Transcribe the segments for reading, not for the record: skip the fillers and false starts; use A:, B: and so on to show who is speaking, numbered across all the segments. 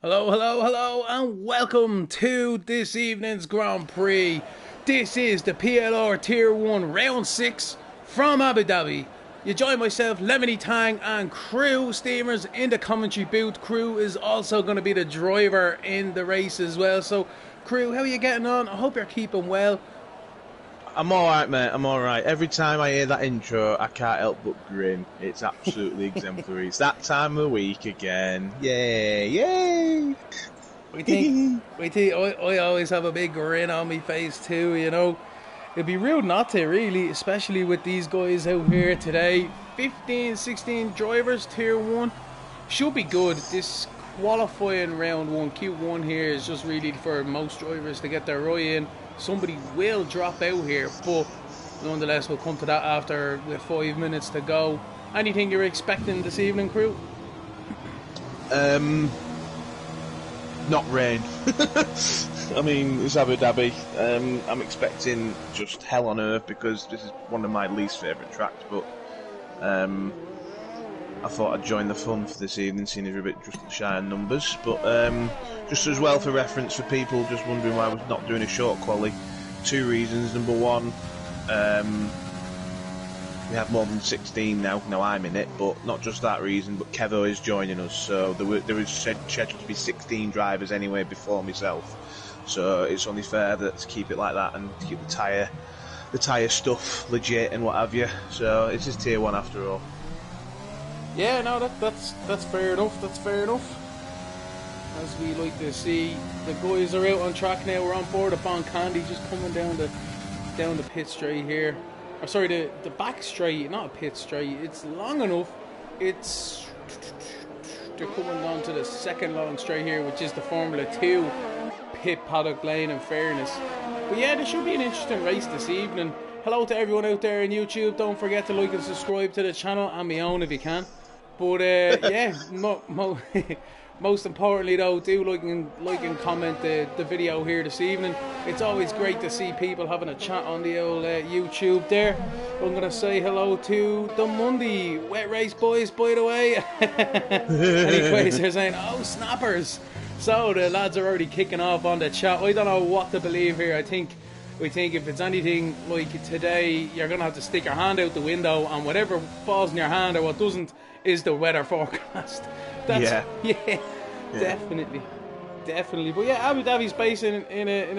A: Hello, hello, hello, and welcome to this evening's Grand Prix. This is the PLR Tier 1 Round 6 from Abu Dhabi. You join myself, Lemony Tang, and Crew Steamers in the commentary booth. Crew is also going to be the driver in the race as well. So, Crew, how are you getting on? I hope you're keeping well.
B: I'm alright, mate. I'm alright. Every time I hear that intro, I can't help but grin. It's absolutely exemplary. It's that time of the week again. Yay! Yay!
A: I always have a big grin on my face too, you know. It'd be rude not to, really, especially with these guys out here today. 15, 16 drivers, Tier 1. Should be good. This qualifying round 1, Q1 here, is just really for most drivers to get their right in. Somebody will drop out here, but nonetheless, we'll come to that after with 5 minutes to go. Anything you're expecting this evening, Crew?
B: Not rain. I mean, it's Abu Dhabi. I'm expecting just hell on earth because this is one of my least favourite tracks, but I thought I'd join the fun for this evening, seeing as we're a bit just shy on numbers. But just as well for reference for people just wondering why we're not doing a short quali, two reasons. Number one, we have more than 16 now. Now I'm in it, but not just that reason, but Kevo is joining us, so there is scheduled to be 16 drivers anyway before myself. So it's only fair that to keep it like that and to keep the tyre stuff legit and what have you. So it's just tier 1 after all.
A: Yeah, no, that's fair enough. That's fair enough. As we like to see, the guys are out on track now. We're on board of Bon Candy, just coming down the pit straight here. Or sorry, the back straight, not a pit straight. It's long enough. They're coming on to the second long straight here, which is the Formula 2 pit paddock lane, in fairness. But yeah, there should be an interesting race this evening. Hello to everyone out there on YouTube. Don't forget to like and subscribe to the channel and my own if you can. But yeah, most importantly though, do like and comment the video here this evening. It's always great to see people having a chat on the old YouTube there. I'm going to say hello to the Monday Wet Race boys, by the way. Anyways, they're saying, oh, snappers. So the lads are already kicking off on the chat. I don't know what to believe here. I think if it's anything like today, you're going to have to stick your hand out the window, and whatever falls in your hand or what doesn't is the weather forecast. Yeah, definitely. But yeah, Abu Dhabi's based in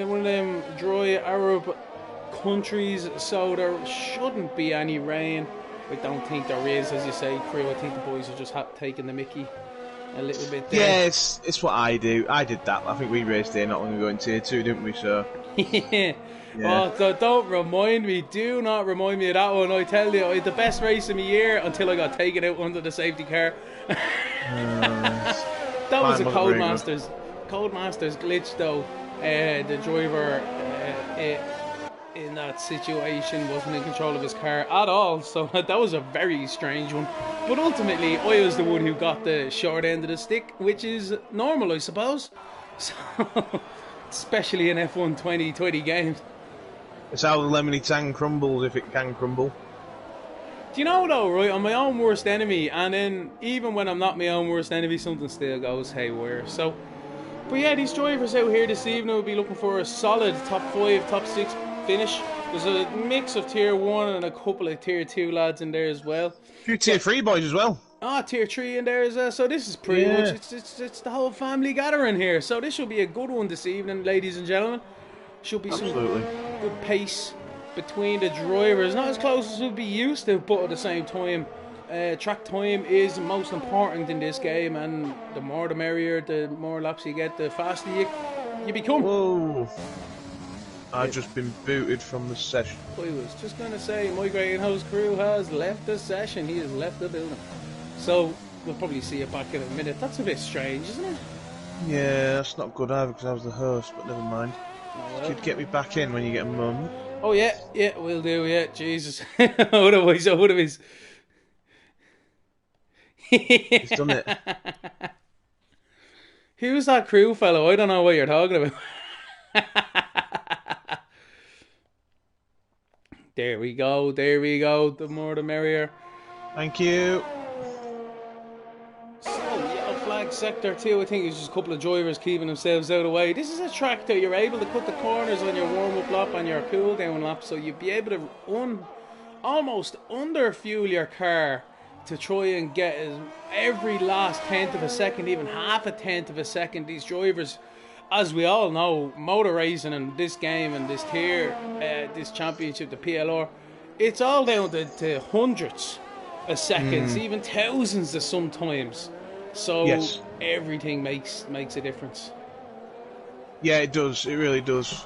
A: one of them dry Arab countries, so there shouldn't be any rain. I don't think there is, as you say, Crew. I think the boys are just taking the mickey a little bit there.
B: Yeah, it's what I do. I did that. I think we raced there not long ago in tier 2, didn't we? So
A: yeah. Oh, don't remind me. Do not remind me of that one. I tell you, I had the best race of my year until I got taken out under the safety car. That was a Codemasters glitch, though. The driver in that situation wasn't in control of his car at all, so that was a very strange one. But ultimately, I was the one who got the short end of the stick, which is normal, I suppose. So, especially in F1 2020 games.
B: It's how the Lemony Tang crumbles, if it can crumble.
A: Do you know though, right, I'm my own worst enemy, and then even when I'm not my own worst enemy, something still goes haywire. So, but yeah, these drivers out here this evening will be looking for a solid top 5, top 6 finish. There's a mix of tier 1 and a couple of tier 2 lads in there as well.
B: A few tier 3 boys as well.
A: Ah, tier 3 in there as well. So this is pretty much, it's the whole family gathering here. So this should be a good one this evening, ladies and gentlemen. Should be some good pace between the drivers. Not as close as we'd be used to, but at the same time, track time is most important in this game, and the more the merrier. The more laps you get, the faster you become.
B: Whoa. I've just been booted from the session.
A: I was just going to say, my great host Crew has left the session. He has left the building. So we'll probably see you back in a minute. That's a bit strange, isn't it?
B: Yeah, that's not good either because I was the host, but never mind. You could get me back in when you get a moment.
A: Oh yeah, we'll do, yeah, Jesus. Otherwise.
B: He's done it.
A: Who's that Crew fellow? I don't know what you're talking about. There we go. The more the merrier.
B: Thank you.
A: So, yellow flag sector 2, I think it's just a couple of drivers keeping themselves out of the way. This is a track that you're able to cut the corners on your warm-up lap and your cool-down lap, so you'd be able to almost under-fuel your car to try and get every last tenth of a second, even half a tenth of a second. These drivers, as we all know, motor racing and this game and this tier, this championship, the PLR, it's all down to hundredths of seconds, even thousands of sometimes. So
B: yes,
A: everything makes a difference.
B: Yeah, it does. It really does.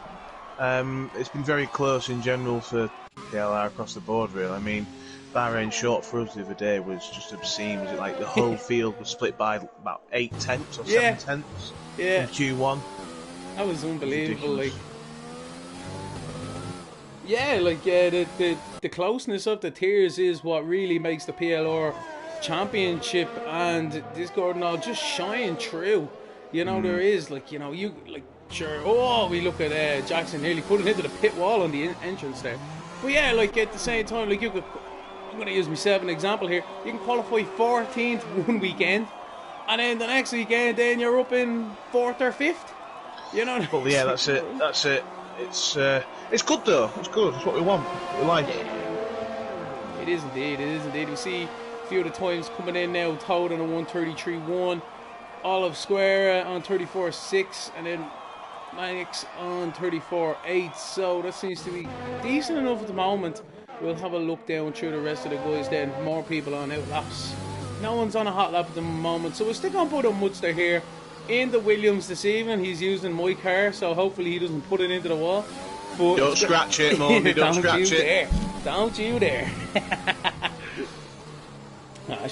B: It's been very close in general for PLR across the board, really. I mean, Bahrain short for us the other day was just obscene. Was it like the whole field was split by about 8 tenths or 7 tenths in Q1?
A: That was unbelievable.
B: Ridiculous.
A: The closeness of the tiers is what really makes the PLR championship and this Gordon all just shine through. You know, there is we look at Jackson nearly putting into the pit wall on the entrance there. But yeah, like at the same time, like I'm going to use myself an example here. You can qualify 14th one weekend, and then the next weekend, then you're up in 4th or 5th. You know.
B: Well, yeah, that's it. That's it. It's good though. It's good. It's what we want. We like.
A: It is indeed. It is indeed. We see a few of the times coming in now. Toad on a 1:33.1, Olive Square on 34.6, and then Manix on 34.8. So that seems to be decent enough at the moment. We'll have a look down through the rest of the guys then. More people on out laps. No one's on a hot lap at the moment. So we'll stick on Buddha Mudster here in the Williams this evening. He's using my car, so hopefully he doesn't put it into the wall. But
B: don't scratch it, Mom. Don't scratch it.
A: Don't you dare. It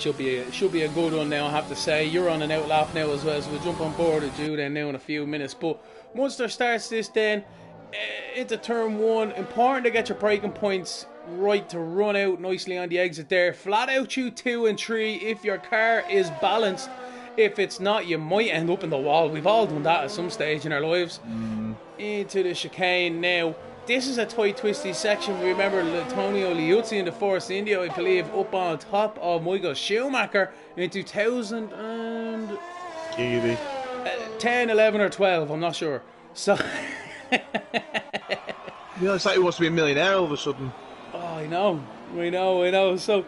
A: should be a good one now, I have to say. You're on an out lap now as well, so we'll jump on board with you then now in a few minutes. But Munster starts this then into turn 1. Important to get your braking points right to run out nicely on the exit there. Flat out you 2 and 3 if your car is balanced. If it's not, you might end up in the wall. We've all done that at some stage in our lives. Into the chicane now. This is a tight, twisty section. Remember Antonio Liuzzi in the Force India, I believe, up on top of Michael Schumacher in 2010, 11 or 12, I'm not sure. So
B: it's like he wants to be a millionaire all of a sudden.
A: Oh, I know. So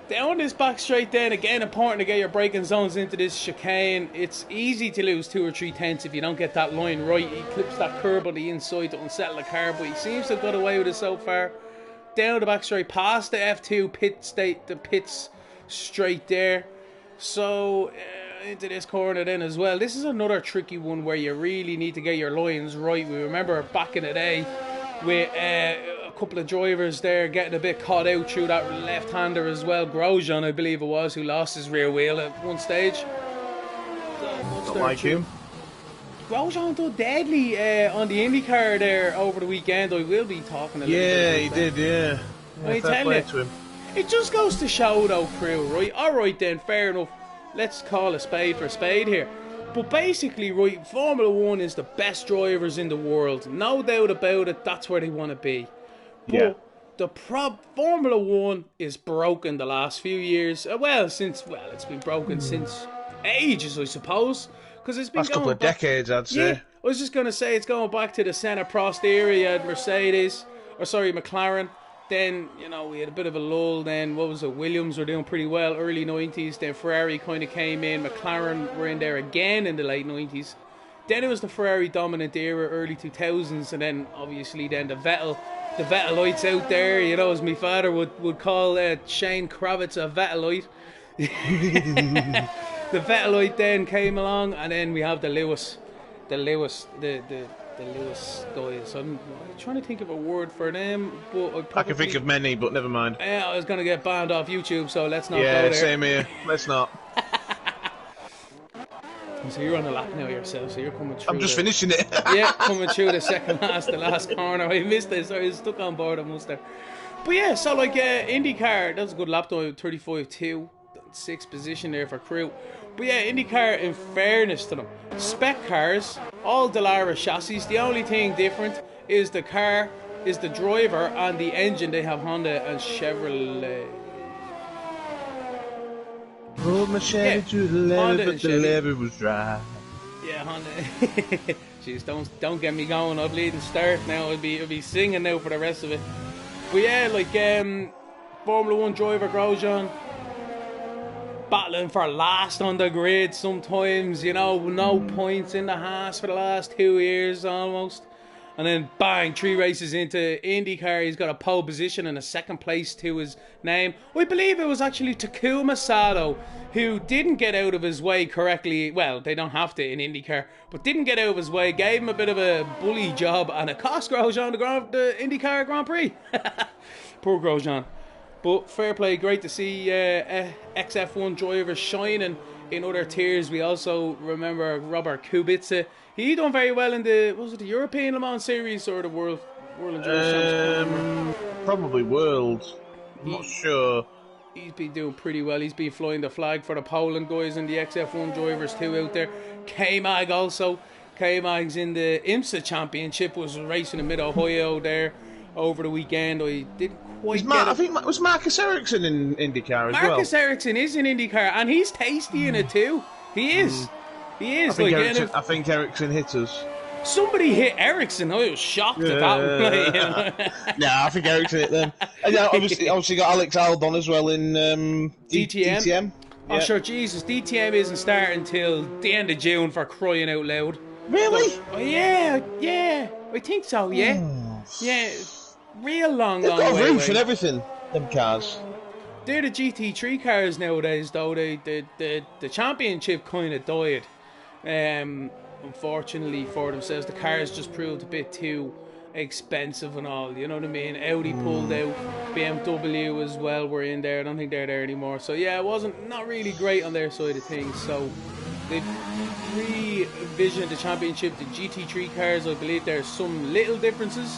A: down this back straight then, again, important to get your braking zones into this chicane. It's easy to lose 2 or 3 tenths if you don't get that line right. He clips that curb on the inside to unsettle the car, but he seems to have got away with it so far. Down the back straight, past the F2 the pits straight there. So into this corner then as well. This is another tricky one where you really need to get your lines right. We remember back in the day with a couple of drivers there getting a bit caught out through that left-hander as well. Grosjean, I believe it was, who lost his rear wheel at one stage.
B: Don't like him.
A: Grosjean did deadly on the IndyCar there over the weekend. I will be talking a little bit about
B: he did, yeah.
A: I tell you, it just goes to show though, crew, right? Alright then, fair enough. Let's call a spade for a spade here. But basically, right, Formula 1 is the best drivers in the world. No doubt about it, that's where they want to be. But the Formula 1 is broken the last few years. It's been broken since ages, I suppose. Because it's been
B: last couple of decades, I'd say.
A: Yeah, I was just going to say it's going back to the Senna Prost era. You had McLaren. Then, we had a bit of a lull then. What was it? Williams were doing pretty well early 90s. Then Ferrari kind of came in. McLaren were in there again in the late 90s. Then it was the Ferrari dominant era, early 2000s. And then, obviously, then the Vettelites out there. As my father would call Shane Kravitz a Vettelite. The Vettelite then came along. And then we have the Lewis guys. I'm trying to think of a word for them, but
B: I can think of many, but never mind.
A: I was going to get banned off YouTube, so let's not go there.
B: Yeah, same here. Let's not.
A: So you're on the lap now yourself, so you're coming through.
B: I'm just finishing it.
A: Yeah, coming through the last corner. I missed it, so I was stuck on board, I must have. But yeah, so IndyCar, that was a good lap time, 35.2, 6th position there for crew. But yeah, IndyCar, in fairness to them, spec cars, all Dallara chassis. The only thing different is the car, is the driver, and the engine. They have Honda and Chevrolet.
B: Pulled my Chevy to the lever, but the lever was dry.
A: Yeah, Honda. Jeez, don't get me going. I'll bleed and start now. I'll be singing now for the rest of it. But yeah, like Formula 1 driver Grosjean battling for last on the grid sometimes, you know, no points in the Haas for the last 2 years almost. And then bang, 3 races into IndyCar, he's got a pole position and a second place to his name. I believe it was actually Takuma Sato who didn't get out of his way correctly. Well, they don't have to in IndyCar, but didn't get out of his way, gave him a bit of a bully job, and it cost Grosjean the IndyCar Grand Prix. Poor Grosjean. But fair play, great to see ex-F1 drivers shining in other tiers. We also remember Robert Kubica. He done very well in the European Le Mans Series or the World Endurance Championship?
B: Probably World. I'm not sure.
A: He's been doing pretty well. He's been flying the flag for the Poland guys and the ex-F1 drivers too out there. K-Mag also. K-Mag's in the IMSA Championship, was racing in Mid-Ohio there over the weekend. I didn't quite get it.
B: I think it was Marcus Ericsson in IndyCar as well.
A: Marcus Ericsson is in IndyCar, and he's tasty in it too. He is. He is.
B: I think Ericsson hit us.
A: Somebody hit Ericsson. I was shocked at that. You know?
B: No, I think Ericsson hit them. And yeah, obviously got Alex Albon as well in DTM.
A: Oh, yeah. Sure, Jesus. DTM isn't starting until the end of June, for crying out loud.
B: Really?
A: So, yeah. I think so, yeah. Yeah. Real long
B: They've got
A: way
B: a roof
A: away.
B: and everything, them cars.
A: They're the GT3 cars nowadays, though. The championship kind of died. Unfortunately for themselves, the cars just proved a bit too expensive and all, you know what I mean? Audi pulled out, BMW as well were in there. I don't think they're there anymore. So yeah, it wasn't not really great on their side of things. So they revisioned the championship to GT3 cars. I believe there's some little differences,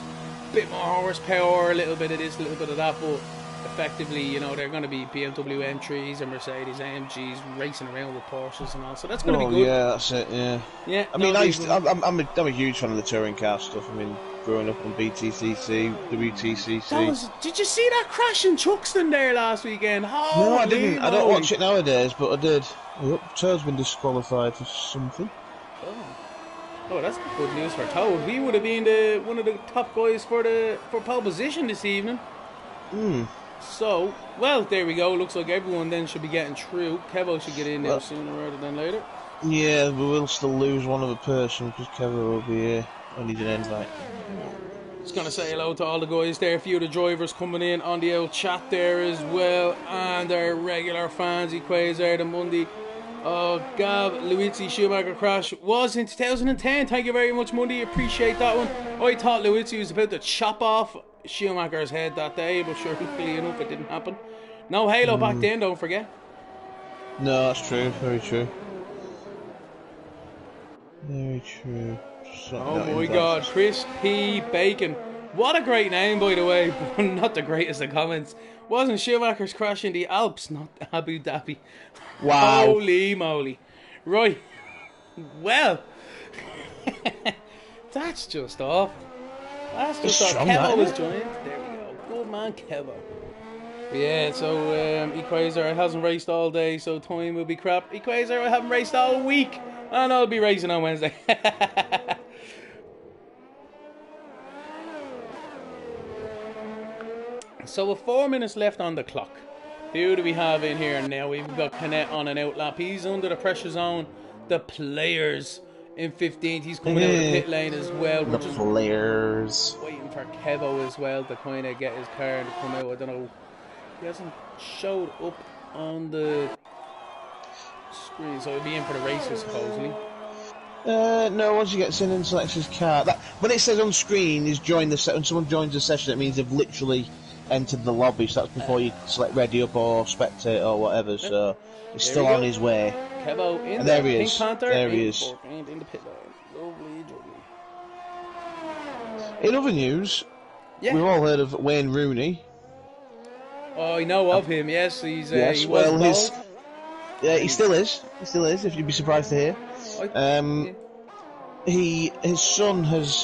A: a bit more horsepower, a little bit of this, a little bit of that, but effectively, you know, they're going to be BMW M3s and Mercedes AMGs racing around with Porsches and all, so that's going to be good.
B: Yeah, that's it. Yeah. I mean, I'm a huge fan of the touring car stuff. I mean, growing up on BTCC, WTCC.
A: Did you see that crash in Chuxton there last weekend? Holy
B: No, I didn't.
A: moly.
B: I don't watch it nowadays, but I did. Toad's been disqualified for something.
A: Oh, that's good news for Toad. He would have been one of the top guys for pole position this evening. So, well, there we go. Looks like everyone then should be getting through. Kevo should get in there sooner rather than later.
B: Yeah, we will still lose one other person because Kevin will be here. I need an invite.
A: Just going to say hello to all the guys there. A few of the drivers coming in on the old chat there as well. And our regular fans, Equazer, the Monday. Oh, Gav, Luizzi Schumacher crash was in 2010. Thank you very much, Monday. Appreciate that one. I thought Luizzi was about to chop off Schumacher's head that day, but sure, luckily enough, it didn't happen. No halo back then, don't forget.
B: No, that's true. Very true. Very true.
A: Oh my God, Chris P. Bacon. What a great name, by the way, but not the greatest of comments. Wasn't Schumacher's crash in the Alps, not Abu Dhabi?
B: Wow.
A: Holy moly. Right. Well, that's just off. That's just off. Kevo was joined. There we go. Good man, Kevo. Yeah, so Equazer hasn't raced all day, so time will be crap. Equazer, I haven't raced all week, and I'll be racing on Wednesday. So with 4 minutes left on the clock, who do we have in here now? We've got Canet on an outlap. He's under the pressure zone. The players in 15th. He's coming out of the pit lane as well.
B: The players.
A: Waiting for Kevo as well to kind of get his car to come out. I don't know. He hasn't showed up on the screen, so he'll be in for the races supposedly.
B: No, once he gets in and selects his car. When it says on screen, when someone joins the session, it means they've literally entered the lobby, so that's before you select ready up or spectate or whatever, so he's still on his way.
A: Kevo in
B: there he
A: Pink
B: is.
A: Panther,
B: there he is.
A: And in the pit lane. Lovely.
B: In other news, we've all heard of Wayne Rooney.
A: Oh, I know of him, yes. He's
B: yes,
A: he was
B: he still is. He still is, if you'd be surprised to hear. His son has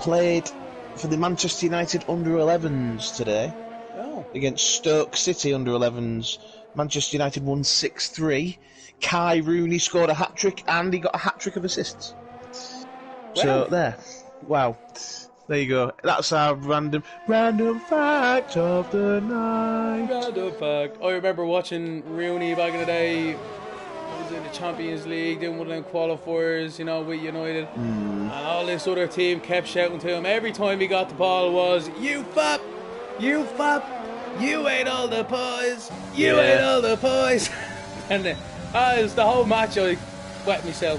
B: played for the Manchester United under-11s today against Stoke City under-11s. Manchester United won 6-3. Kai Rooney scored a hat-trick, and he got a hat-trick of assists. So, there. Wow. There you go. That's our random fact of the night.
A: Random fact. I remember watching Rooney back in the day. I was in the Champions League, doing one of them qualifiers, you know, with United. And all this other team kept shouting to him every time he got the ball was, "You fap! You fap! You ate all the pies! You ate all the pies!" And it was the whole match. I wetting myself.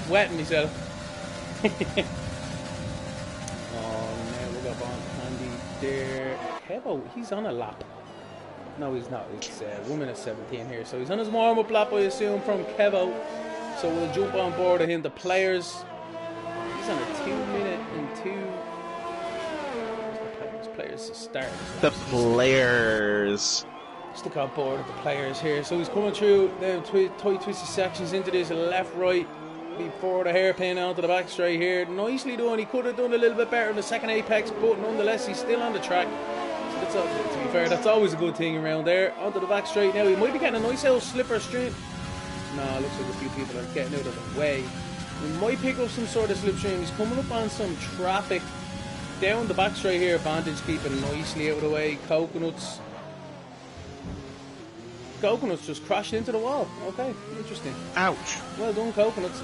A: Oh, now we got Bon Candy there. Kevo, he's on a lap. No, he's not. It's 1 minute 17 here. So he's on his warm-up lap, I assume, from Kevo. So we'll jump on board of him. The players. He's on a 2 minute and 2. The players to start.
B: The players.
A: Stick on board with the players here. So he's coming through the tight twisty sections into this left, right, before the hairpin onto the back straight here. Nicely done. He could have done a little bit better in the second apex, but nonetheless, he's still on the track. So that's, to be fair, that's always a good thing around there. Onto the back straight now. He might be getting a nice little slipper stream. No, it looks like a few people are getting out of the way. He might pick up some sort of slipstream. He's coming up on some traffic down the back straight here. Bandage keeping nicely out of the way. Coconuts just crashed into the wall. Okay, interesting.
B: Ouch.
A: Well done, Coconuts.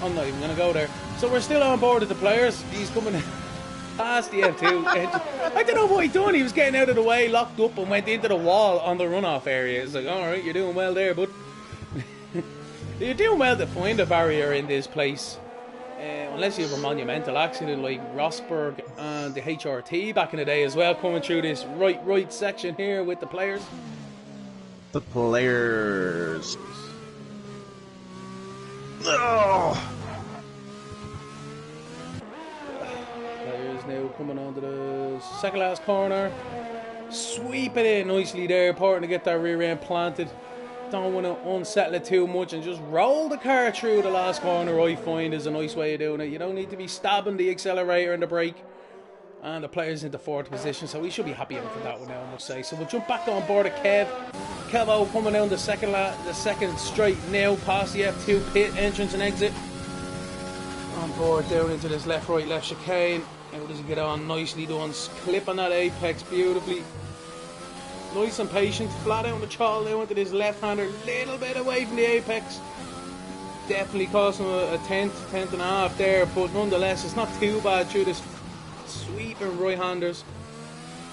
A: I'm not even going to go there. So we're still on board with the players. He's coming past the M2. I don't know what he done. He was getting out of the way, locked up, and went into the wall on the runoff area. It's like, alright, you're doing well there, bud. You're doing well to find a barrier in this place. Unless you have a monumental accident like Rosberg and the HRT back in the day as well, coming through this right section here with the players.
B: The players. Oh.
A: Players now coming onto the second last corner. Sweep it in nicely there, important to get that rear end planted. Don't want to unsettle it too much and just roll the car through the last corner. I find is a nice way of doing it. You don't need to be stabbing the accelerator and the brake. And the player's into fourth position, so we should be happy enough with that one now, I must say. So we'll jump back on board of Kevo coming down the second straight now past the F2 pit entrance and exit. On board down into this left chicane. How does he get on? Nicely done. Clipping that apex beautifully. Nice and patient, flat out on the throttle now into this left-hander, little bit away from the apex. Definitely cost him a tenth and a half there, but nonetheless, it's not too bad through this sweeping right-handers.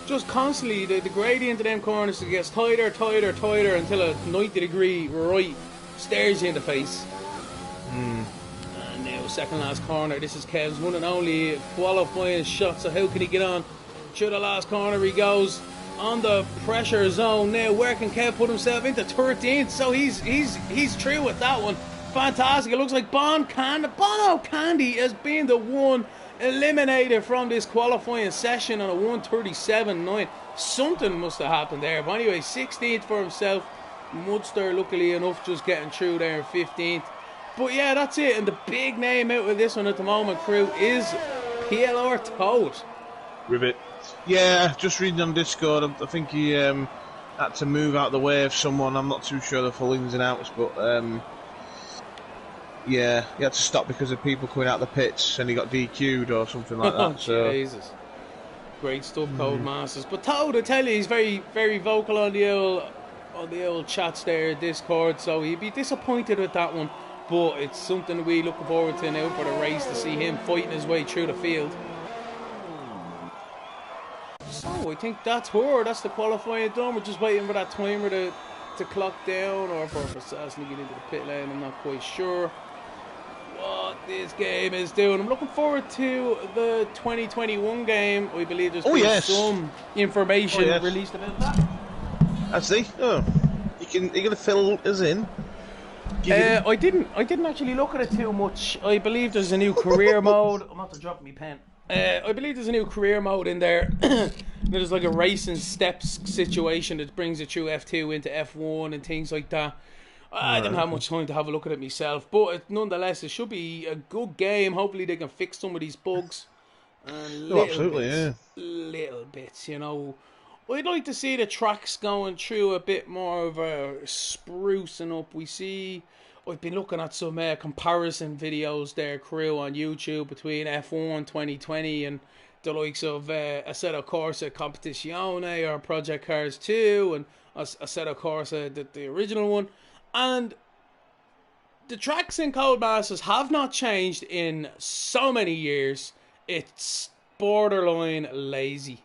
A: Just constantly, the gradient of them corners gets tighter until a 90-degree right stares you in the face. And now, second last corner, this is Kev's one and only qualifying shot, so how can he get on? Through the last corner he goes. On the pressure zone now, where can Kev put himself into 13th? So he's through with that one. Fantastic. It looks like Bono Candy has been the one eliminated from this qualifying session on a 1:37.9. Something must have happened there. But anyway, 16th for himself. Mudster, luckily enough, just getting through there in 15th. But yeah, that's it. And the big name out of this one at the moment, crew, is PLR Toad.
B: Ribbit. Yeah, just reading on Discord, I think he had to move out the way of someone. I'm not too sure the full ins and outs, but yeah, he had to stop because of people coming out the pits and he got DQ'd or something like that. So.
A: Jesus. Great stuff, Codemasters. But Toad, I tell you, he's very, very vocal on the old chats there, Discord, so he'd be disappointed with that one. But it's something we look forward to now for the race, to see him fighting his way through the field. So I think that's the qualifying done. We're just waiting for that timer to clock down, or for Sassy to get into the pit lane. I'm not quite sure what this game is doing. I'm looking forward to the 2021 game. I believe there's been some information released about that.
B: I see. Oh, you're gonna fill us in.
A: I didn't actually look at it too much. I believe there's a new career mode. I'm not to drop my pen. I believe there's a new career mode in there. There's like a racing steps situation that brings it through F2 into F1 and things like that. I didn't have much time to have a look at it myself, but nonetheless, it should be a good game. Hopefully, they can fix some of these bugs.
B: Absolutely,
A: little bits, you know. I'd like to see the tracks going through a bit more of a sprucing up. I've been looking at some comparison videos there, crew, on YouTube between F1 2020 and the likes of Assetto Corsa Competizione or Project Cars 2 and Assetto Corsa, the original one. And the tracks in Codemasters have not changed in so many years. It's borderline lazy.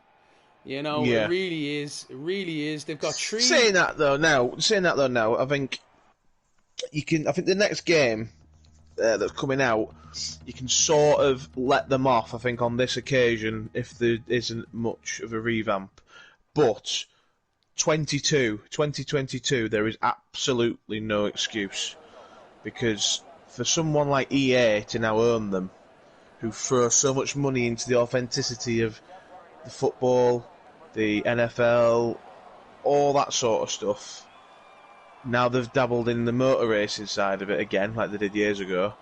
A: You know,
B: Yeah.
A: It really is. It really is. They've got three.
B: Saying that though, now, I think you can. I think the next game that's coming out, you can sort of let them off. I think on this occasion, if there isn't much of a revamp, but 2022, there is absolutely no excuse, because for someone like EA to now own them, who throw so much money into the authenticity of the football, the NFL, all that sort of stuff. Now they've dabbled in the motor racing side of it again, like they did years ago.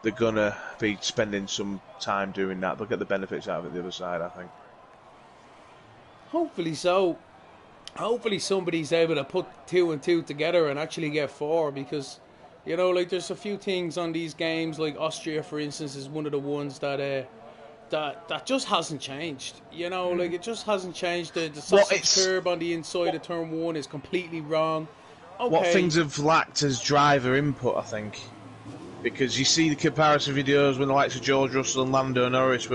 B: They're gonna be spending some time doing that. They'll get the benefits out of it the other side, I think.
A: Hopefully so. Hopefully somebody's able to put 2 and 2 together and actually get 4, because, you know, like, there's a few things on these games, like Austria, for instance, is one of the ones that just hasn't changed. You know, like, it just hasn't changed. The sausage curb on the inside of turn 1 is completely wrong. Okay.
B: What things have lacked is driver input, I think. Because you see the comparison videos when the likes of George Russell and Lando Norris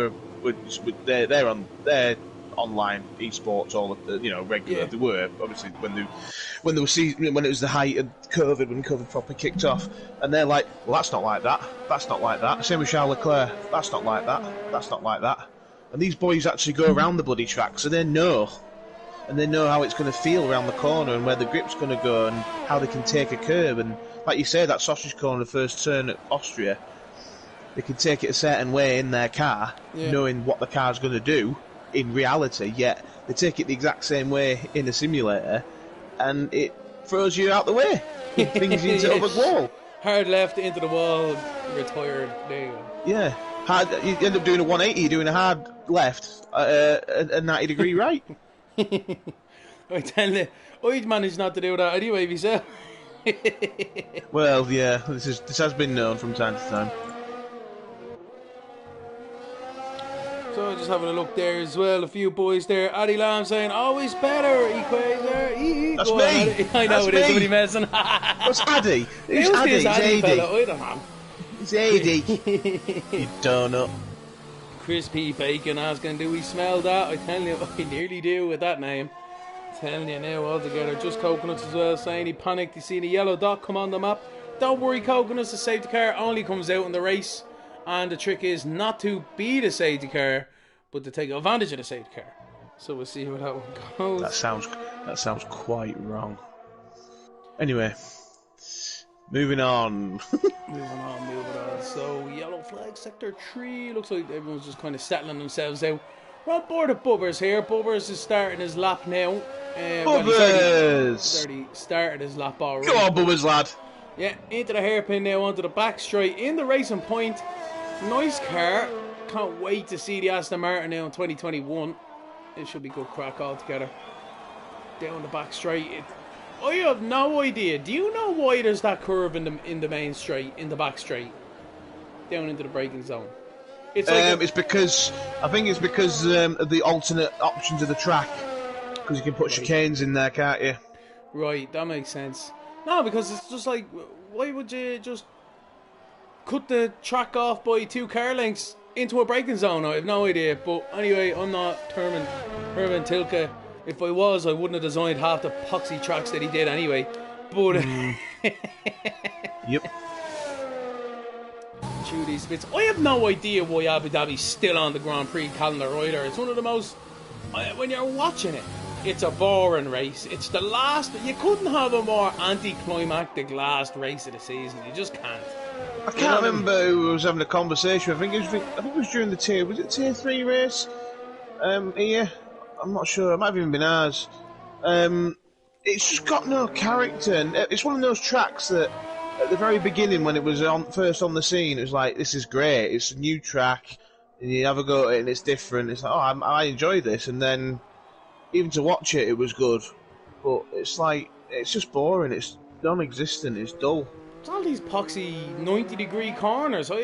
B: they're online esports all the, regular.
A: Yeah.
B: They were obviously when it was the height of COVID, when COVID properly kicked off, and they're like, well, that's not like that. That's not like that. Same with Charles Leclerc. That's not like that. That's not like that. And these boys actually go around the bloody track, so they know. And they know how it's going to feel around the corner and where the grip's going to go and how they can take a curve. And like you say, that sausage corner, the first turn at Austria, they can take it a certain way in their car, knowing what the car's going to do in reality, yet they take it the exact same way in a simulator, and it throws you out the way. It brings you into the wall.
A: Hard left into the wall, retired. There you go.
B: Yeah. You end up doing a 180, you're doing a hard left, a 90-degree right.
A: I tell you, I'd managed not to do that anyway myself.
B: Well, yeah, this has been known from time to time.
A: So just having a look there as well, a few boys there. Addy Lamb saying, always better, Equator.
B: That's me.
A: I know
B: That's
A: it is,
B: me.
A: somebody messing.
B: What's Addy? Who's
A: Who's
B: Addy?
A: this Addy
B: It's
A: fella?
B: AD.
A: I don't know.
B: It's AD. You donut.
A: Crispy bacon asking, do we smell that? I tell you, I nearly do with that name. Telling you now altogether. Just Coconuts as well, saying he panicked. He seen a yellow dot come on the map. Don't worry, Coconuts, the safety car only comes out in the race. And the trick is not to be the safety car, but to take advantage of the safety car. So we'll see how that one goes.
B: That sounds quite wrong. Anyway, moving on.
A: Moving on. So, yellow flag, sector 3. Looks like everyone's just kind of settling themselves out. We're on board of Bubbers here. Bubbers is starting his lap now.
B: Bubbers!
A: He's already started his lap already.
B: Go on, Bubbers, lad.
A: Yeah, into the hairpin now, onto the back straight, in the racing point. Nice car. Can't wait to see the Aston Martin now in 2021. It should be good crack altogether. Down the back straight. I have no idea. Do you know why there's that curve in the main straight, in the back straight? Down into the braking zone. It's like
B: it's because of the alternate options of the track. Because you can put chicanes in there, can't you?
A: Right, that makes sense. No, because it's just like, why would you just cut the track off by 2 car lengths into a braking zone? I have no idea. But anyway, I'm not Herman Tilke. If I was, I wouldn't have designed half the poxy tracks that he did anyway. But
B: Yep.
A: These bits. I have no idea why Abu Dhabi's still on the Grand Prix calendar either. It's one of the most, when you're watching it, it's a boring race. It's the last. You couldn't have a more anticlimactic last race of the season. You just can't.
B: I can't remember who was having a conversation. I think it was during the tier 3 race? Here? I'm not sure. It might have even been ours. It's just got no character, and it's one of those tracks that at the very beginning, when it was first on the scene, it was like, this is great, it's a new track, and you have a go at it and it's different. It's like, oh, I enjoy this, and then even to watch it, it was good. But it's like, it's just boring. It's non-existent. It's dull.
A: It's all these poxy 90-degree corners. Do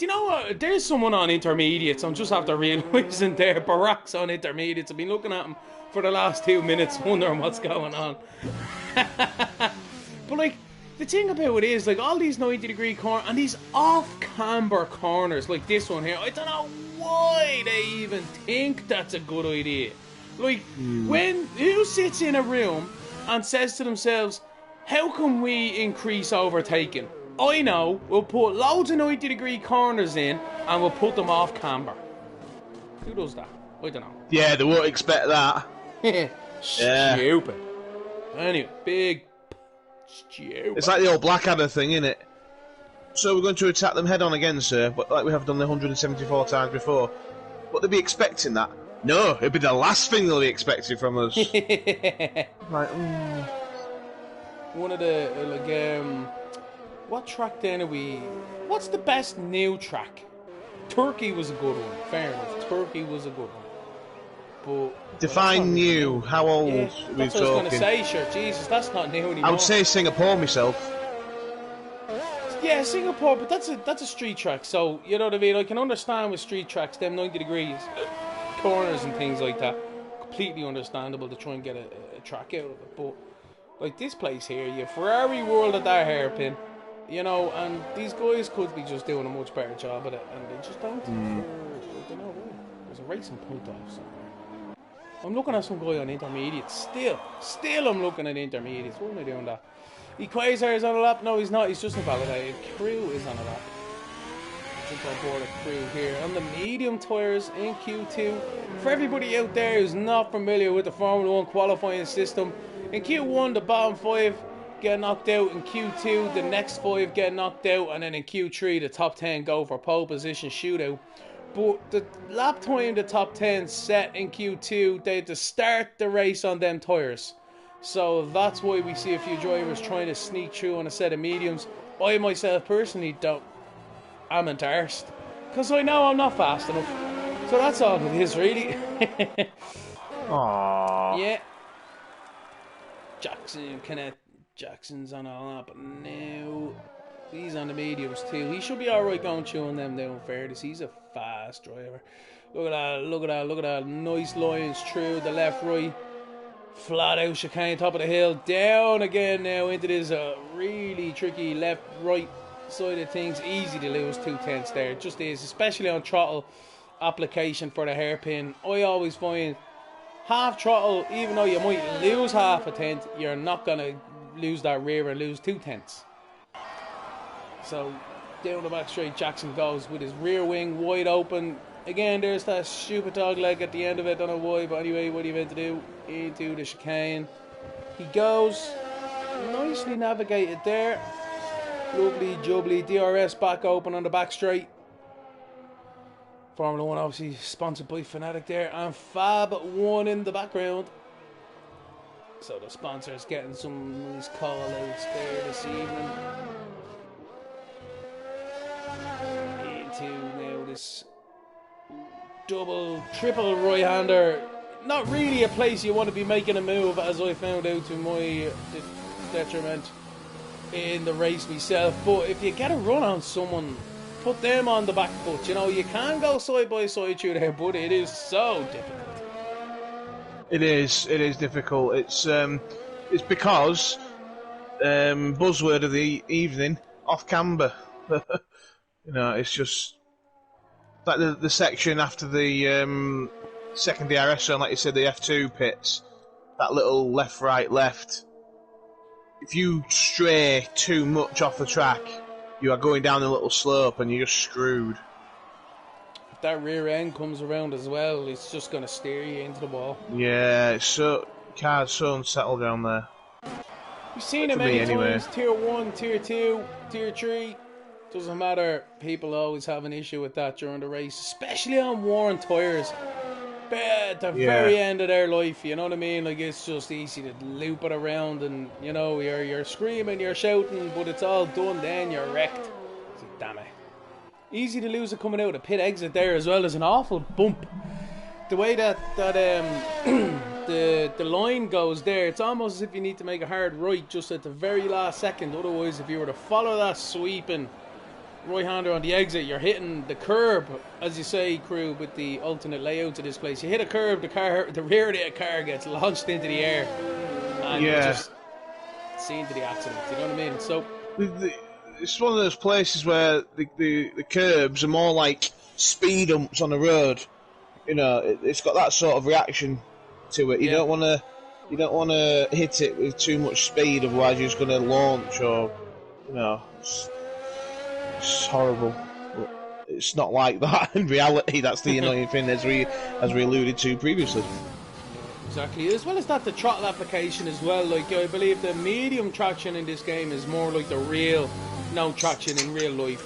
A: you know what? There's someone on intermediates. I'm just after realising there. Barack's on intermediates. I've been looking at him for the last 2 minutes, wondering what's going on. But like, the thing about it is, like, all these 90-degree corners and these off-camber corners, like this one here, I don't know why they even think that's a good idea. Like, who sits in a room and says to themselves, how can we increase overtaking? I know, we'll put loads of 90-degree corners in and we'll put them off camber. Who does that? I don't know.
B: Yeah, they won't expect that.
A: Stupid. Anyway, big stupid.
B: It's like the old Blackadder thing, isn't it? So we're going to attack them head on again, sir, but like we have done the 174 times before. But they'll be expecting that. No, it'll be the last thing they'll be expecting from us. Like,
A: one of the, what track then are we... What's the best new track? Turkey was a good one, fair enough. Turkey was a good one. But...
B: Define new, how old are we talking?
A: That's what I was going to say, sure. Jesus, that's not new anymore.
B: I would say Singapore myself.
A: Yeah, Singapore, but that's a street track, so, you know what I mean? I can understand with street tracks, them 90 degrees, corners and things like that. Completely understandable to try and get a track out of it, but... Like this place here, you Ferrari World at that hairpin, you know, and these guys could be just doing a much better job at it, and they just don't. I don't know why. There's a racing point off somewhere. I'm looking at some guy on intermediates. Still I'm looking at intermediates. Why am I doing that? Equator is on a lap. No, he's not. He's just invalidated. Crew is on a lap. Jump on board a Crew here. On the medium tyres in Q2. For everybody out there who's not familiar with the Formula 1 qualifying system, in Q1, the bottom 5 get knocked out. In Q2, the next 5 get knocked out. And then in Q3, the top 10 go for pole position shootout. But the lap time the top 10 set in Q2, they had to start the race on them tyres. So that's why we see a few drivers trying to sneak through on a set of mediums. I myself personally I'm embarrassed. Because I know I'm not fast enough. So that's all it is, really.
B: Aww.
A: Yeah. Jackson's on all that, but now he's on the mediums too. He should be alright going through on them now in fairness. He's a fast driver. Look at that. Nice lines through the left, right. Flat out chicane, top of the hill. Down again now into this really tricky left, right side of things. Easy to lose 2/10 there. It just is, especially on throttle application for the hairpin. I always find half throttle, even though you might lose half a tenth, you're not going to lose that rear and lose 2/10. So, down the back straight, Jackson goes with his rear wing wide open. Again, there's that stupid dog leg at the end of it, don't know why, but anyway, what are you meant to do? Into the chicane. He goes, nicely navigated there. Lovely jubbly, DRS back open on the back straight. Formula 1 obviously sponsored by Fanatic there, and Fab 1 in the background. So the sponsor's getting some nice call outs there this evening. Into now this double, triple right-hander. Not really a place you want to be making a move, as I found out to my detriment in the race myself. But if you get a run on someone, put them on the back foot. You know, you can go side by side through there, but it is so difficult.
B: It is difficult. It's because buzzword of the evening, off camber. You know, it's just like the section after the second DRS zone, like you said, the F2 pits, that little left, right, left. If you stray too much off the track, you are going down a little slope and you're just screwed.
A: If that rear end comes around as well, it's just going to steer you into the wall.
B: Yeah, it's car's so unsettled down there.
A: We've seen it many times, tier 1, tier 2, tier 3. Doesn't matter, people always have an issue with that during the race, especially on worn tyres. At the very end of their life, you know what I mean? Like, it's just easy to loop it around and, you know, you're screaming, you're shouting, but it's all done then, you're wrecked. It's like, damn it. Easy to lose it coming out of the pit exit there as well as an awful bump. the way that the line goes there, it's almost as if you need to make a hard right just at the very last second. Otherwise, if you were to follow that sweeping right-hander on the exit, you're hitting the curb, as you say, crew, with the alternate layout to this place. You hit a curb, the rear of the car gets launched into the air, and you just see into the accident. You know what I mean? So
B: it's one of those places where the curbs are more like speed humps on the road. You know, it's got that sort of reaction to it. You don't want to hit it with too much speed, otherwise you're just going to launch, or it's horrible. But it's not like that in reality. That's the annoying thing, as we alluded to previously.
A: Exactly. As well as that, the throttle application as well. Like, I believe the medium traction in this game is more like the real no traction in real life.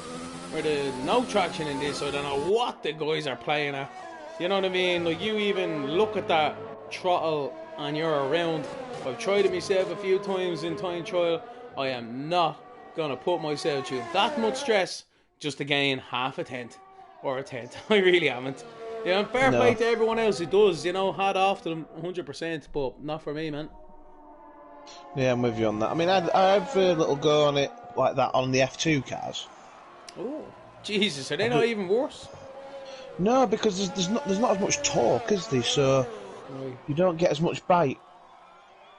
A: Where the no traction in this, I don't know what the guys are playing at. You know what I mean? Like, you even look at that throttle and you're around. I've tried it myself a few times in time trial. I am not gonna put myself through that much stress just to gain half a tenth or a tenth. I really haven't. Yeah, fair play to everyone else who does, you know, hat off to them 100%, but not for me, man.
B: Yeah, I'm with you on that. I mean, I have a little go on it like that on the F2 cars.
A: Oh, Jesus, are they not even worse?
B: No, because there's not as much torque, is there? So you don't get as much bite.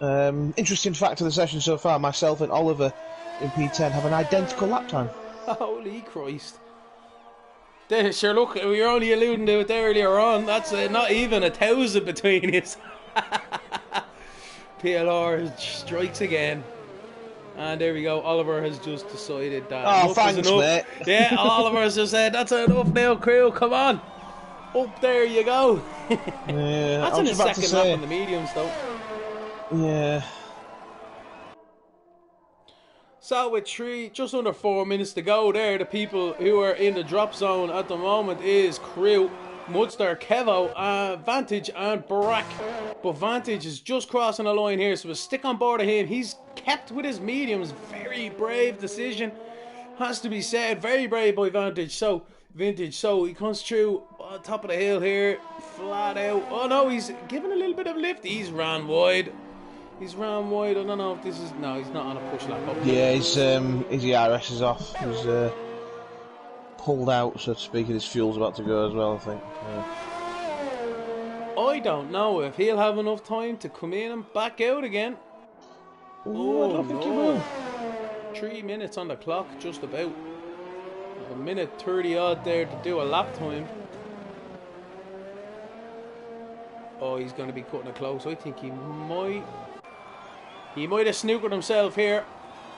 B: Interesting fact of the session so far: myself and Oliver in P10 have an identical lap time.
A: Holy Christ! There, sure, look, we were only alluding to it there earlier on. That's not even 1,000 between us. PLR strikes again. And there we go. Oliver has just decided that
B: enough thanks, is enough. Mate.
A: Yeah, Oliver has just said, that's enough now, crew. Come on. Up there you go.
B: Yeah,
A: that's in the second lap on the mediums, though.
B: Yeah.
A: So with just under 4 minutes to go there, the people who are in the drop zone at the moment is Crew, Mudster, Kevo, Vantage and Barack. But Vantage is just crossing the line here, so we'll stick on board of him. He's kept with his mediums. Very brave decision, has to be said. Very brave by Vantage. So he comes through on top of the hill here, flat out. Oh no, he's giving a little bit of lift. He's ran wide. I don't know if this is... No, he's not on a push lap up.
B: Yeah, his ERS is off. He's pulled out, so to speak, and his fuel's about to go as well, I think. Yeah.
A: I don't know if he'll have enough time to come in and back out again.
B: Ooh, I don't think he will.
A: 3 minutes on the clock, just about. A minute 30 odd there to do a lap time. Oh, he's going to be cutting it close. I think he might have snookered himself here.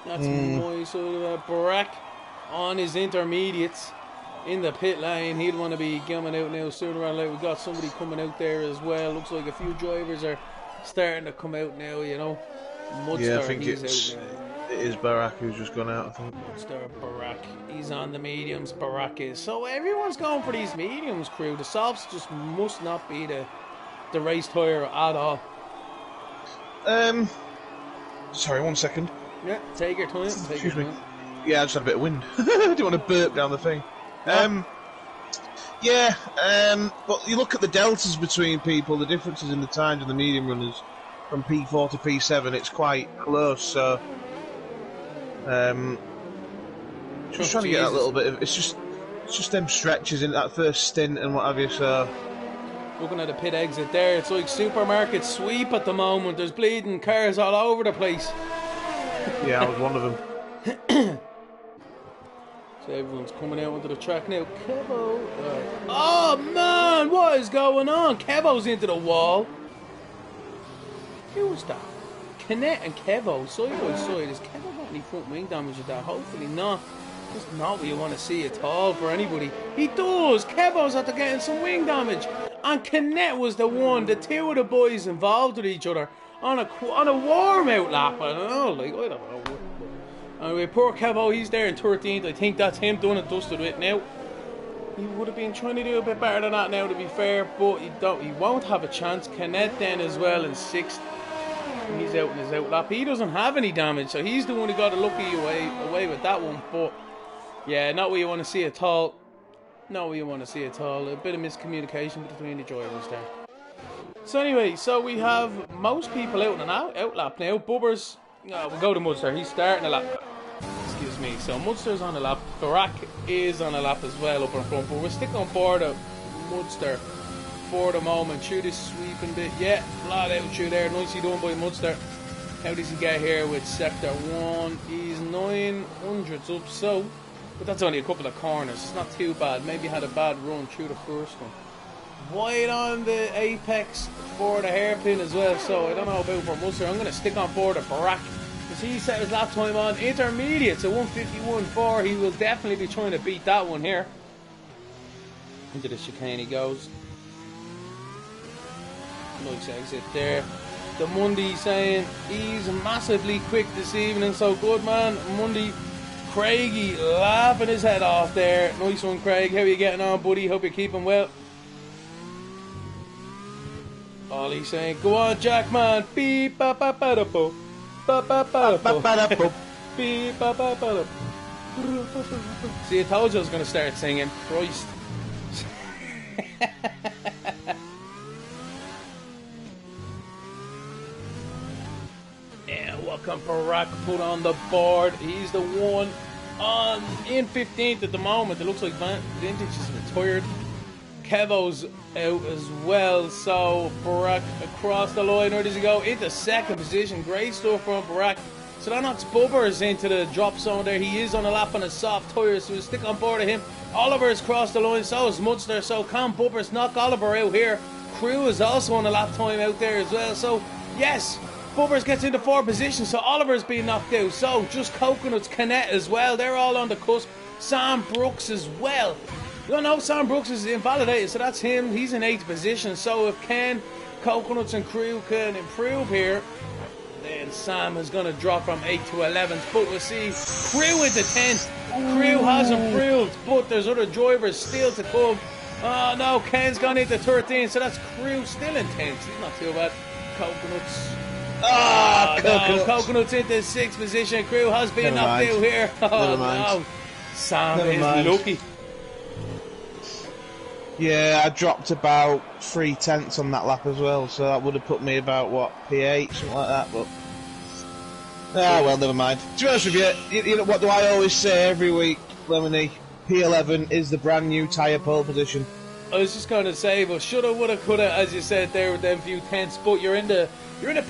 A: That's my sort of Barack on his intermediates in the pit lane. He'd want to be coming out now sooner or later. We've got somebody coming out there as well. Looks like a few drivers are starting to come out now, you know.
B: Mudster, I think it is Barack who's just gone out, I think.
A: Mudster, Barack. He's on the mediums, Barack is. So everyone's going for these mediums, crew. The softs just must not be the race tire at all.
B: Sorry, 1 second.
A: Yeah, take your time.
B: Excuse me. Yeah, I just had a bit of wind. I do want to burp down the thing. But you look at the deltas between people, the differences in the times of the medium runners from P4 to P7, it's quite close, so just trying to get that little bit of, it's just them stretches in that first stint and what have you, so
A: looking at the pit exit there, it's like supermarket sweep at the moment. There's bleeding cars all over the place.
B: Yeah, I was one of them.
A: So everyone's coming out onto the track now. Kevo. Oh man, what is going on? Kevo's into the wall. Who's that? Canet and Kevo side by side. Is Kevo got any front wing damage with that? Hopefully not. That's not what you want to see at all for anybody. He does. Kevo's after getting some wing damage. And Canet was the one, the two of the boys involved with each other on a warm out lap. I don't know. Anyway, poor Kevo, he's there in 13th. I think that's him done and dusted with now. He would have been trying to do a bit better than that now, to be fair, but he won't have a chance. Canet then as well in 6th. He's out in his out lap. He doesn't have any damage, so he's the one who got a lucky away with that one. But yeah, not what you want to see at all. Not what you want to see at all. A bit of miscommunication between the drivers there. So anyway, so we have most people out and out lap now. Bubbers, we'll go to Munster. He's starting a lap. Excuse me. So Munster's on a lap. Barak is on a lap as well up in front. But we're sticking on board of Munster for the moment. Through this sweeping bit. Yeah, flat out through there. Nicely done by Munster. How does he get here with sector 1? He's 900s up. So, but that's only a couple of corners. It's not too bad. Maybe had a bad run through the first one. Wide on the apex for the hairpin as well, so I don't know about for Munster. I'm going to stick on board of Barak because he set his lap time on intermediate to 151.4. He will definitely be trying to beat that one here. Into the chicane he goes. Nice exit there. The Mundy saying he's massively quick this evening, so good man, Mundy. Craigie laughing his head off there. Nice one, Craig. How are you getting on, buddy? Hope you're keeping well. Ollie's saying, go on, Jack, man. Beep, ba, ba, ba, da, bo. Ba, ba, ba, da, bo. Beep, ba, ba, ba, da. See, I told you I was going to start singing. Christ. Yeah, welcome Barak put on the board. He's the one in 15th at the moment. It looks like Vintage is retired. Kevo's out as well, so Barak across the line. Where does he go? Into second position. Great stuff from Barak. So that knocks Bubbers into the drop zone there. He is on a lap on a soft tyre, so we'll stick on board of him. Oliver has crossed the line, so is Munster. So can Bubbers knock Oliver out here? Crew is also on a lap time out there as well. So yes, Bubbers gets into 4th position, so Oliver's being knocked out. So just Coconuts, Canet as well. They're all on the cusp. Sam Brooks as well. You know, Sam Brooks is invalidated, so that's him. He's in 8th position. So if Ken, Coconuts and Crew can improve here, then Sam is going to drop from 8th to 11th. But we'll see. Crew into 10th. Crew has improved, but there's other drivers still to come. Oh no, Ken's gone into 13th, so that's Crew still in 10th. He's not too bad. Coconuts. Coconuts into 6th position. Crew has been knocked out here. Oh no. Sam is lucky.
B: Yeah, I dropped about 3/10 on that lap as well, so that would have put me about, what, P8, something like that, but... well, never mind. To be honest with you know, what do I always say every week, Lemony? P11 is the brand new tyre pole position.
A: I was just going to say, but shoulda, woulda, coulda, as you said there with them few tenths, but you're in the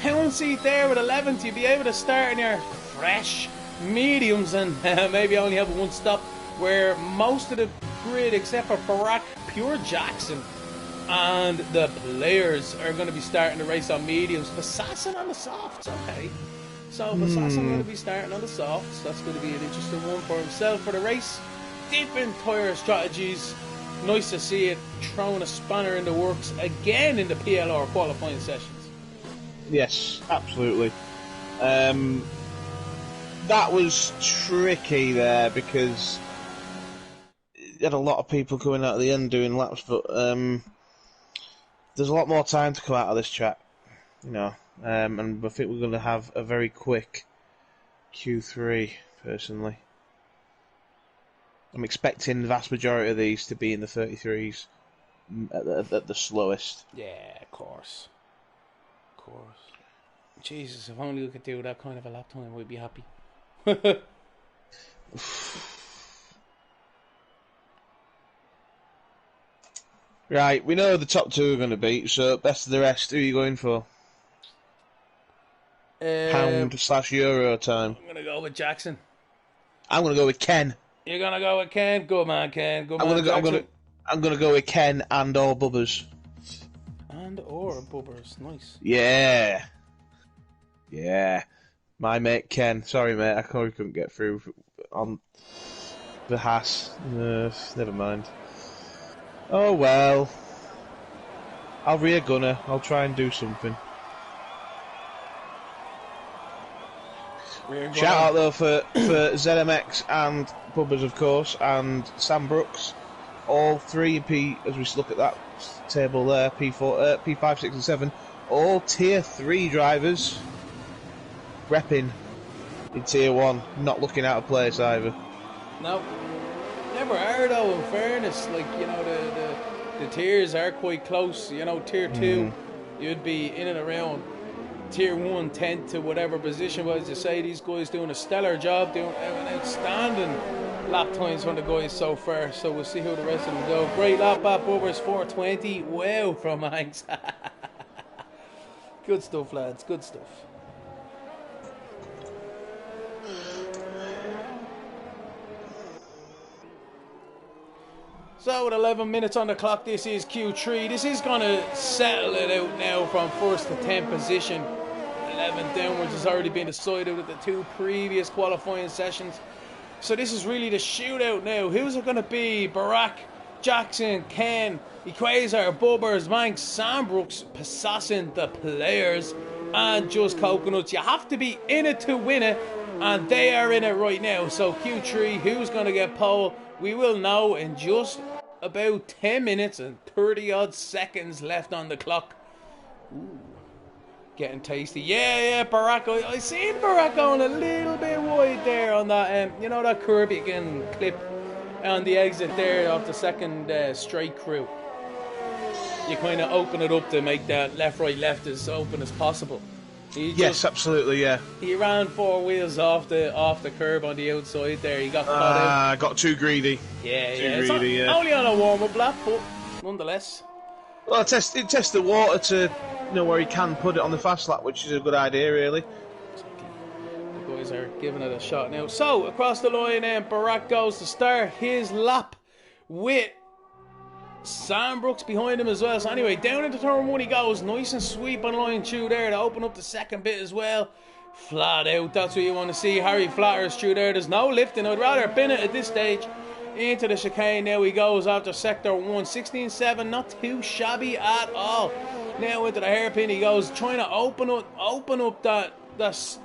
A: pound seat there with 11th. You'll be able to start in your fresh mediums and maybe only have one stop, where most of the grid, except for Barak, Pure Jackson, and the players are going to be starting the race on mediums. Vassassin on the softs, okay. So Vassassin going to be starting on the softs. That's going to be an interesting one for himself for the race. Different tyre strategies. Nice to see it throwing a spanner in the works again in the PLR qualifying sessions.
B: Yes, absolutely. That was tricky there because you had a lot of people coming out at the end doing laps, but there's a lot more time to come out of this track, you know, and I think we're going to have a very quick Q3, personally. I'm expecting the vast majority of these to be in the 33s at the slowest.
A: Yeah, of course. Of course. Jesus, if only we could do that kind of a lap time, we'd be happy.
B: Right, we know the top two are going to beat, so best of the rest, who are you going for? Pound/euro time.
A: I'm going to go with Jackson.
B: I'm going to go with Ken.
A: You're going to go with Ken? Good man, Ken. Good man,
B: I'm going to go with Ken and or Bubbers.
A: And or Bubbers. Nice.
B: Yeah. Yeah. My mate Ken. Sorry, mate. I couldn't get through on the Haas. Never mind. Oh, well. I'll rear gunner. I'll try and do something. Shout out though for ZMX and Bubbers, of course, and Sam Brooks. All three as we look at that table there, P4, P5, 6 and 7, all tier 3 drivers repping in tier 1, not looking out of place either.
A: No, never are though, in fairness. Like, you know, the tiers are quite close. You know, tier 2 you'd be in and around tier 1, 10th to whatever position. But as you say, these guys doing a stellar job, doing an outstanding lap times from the guys so far. So we'll see how the rest of them go. Great lap at Bubbers, 4:20. Wow, from Hanks. Good stuff, lads. Good stuff. So with 11 minutes on the clock, this is Q3. This is going to settle it out now from 1st to 10th position. 11 downwards has already been decided with the 2 previous qualifying sessions. So this is really the shootout now. Who's it going to be? Barack, Jackson, Ken, Equator, Bubbers, Manx, Sandbrooks, Passassin, the players, and Just Coconuts. You have to be in it to win it, and they are in it right now. So Q3, who's going to get pole? We will know in just about 10 minutes and 30 odd seconds left on the clock. Ooh, getting tasty. Yeah, Barack. I seen Barack going a little bit wide there on that, you know, that curb you can clip on the exit there off the second straight crew. You kind of open it up to make that left, right, left as open as possible.
B: Yes, absolutely, yeah.
A: He ran 4 wheels off the curb on the outside there. He got caught out.
B: Got too greedy.
A: Yeah.
B: Greedy, yeah.
A: Only on a warm-up lap, but nonetheless.
B: Well, it tests the water to know where he can put it on the fast lap, which is a good idea, really.
A: Exactly. The guys are giving it a shot now. So, across the line, Barack goes to start his lap with Sandbrooks behind him as well. So anyway, down into turn 1 he goes. Nice and sweep on line through there to open up the second bit as well. Flat out, that's what you want to see. Harry flatters through there. There's no lifting. I'd rather bin it at this stage. Into the chicane now he goes after sector 1. 16.7, not too shabby at all. Now into the hairpin he goes, trying to open up that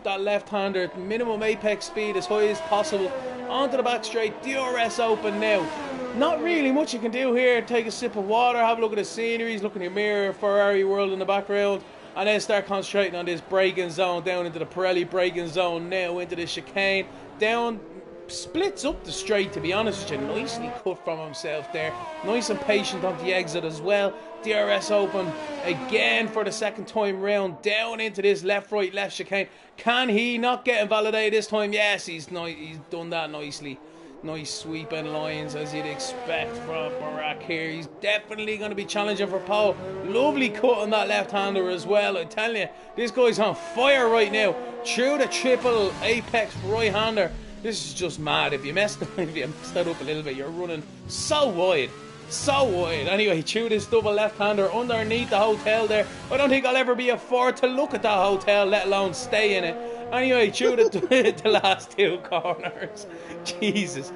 A: left-hander. Minimum apex speed as high as possible. Onto the back straight. DRS open now. Not really much you can do here. Take a sip of water, have a look at the sceneries, look in your mirror, Ferrari world in the background, and then start concentrating on this braking zone, down into the Pirelli braking zone now, into the chicane, down, splits up the straight, to be honest with you. Nicely cut from himself there. Nice and patient on the exit as well. DRS open again for the second time round, down into this left, right, left chicane. Can he not get invalidated this time? Yes, he's done that nicely. Nice sweeping lines as you'd expect from Barack here. He's definitely going to be challenging for pole. Lovely cut on that left-hander as well. I tell you, this guy's on fire right now. Through the triple apex right-hander. This is just mad. If you messed up a little bit, you're running so wide. So wide. Anyway, through this double left-hander underneath the hotel there. I don't think I'll ever be afford to look at that hotel, let alone stay in it. Anyway, through the last 2 corners. Jesus.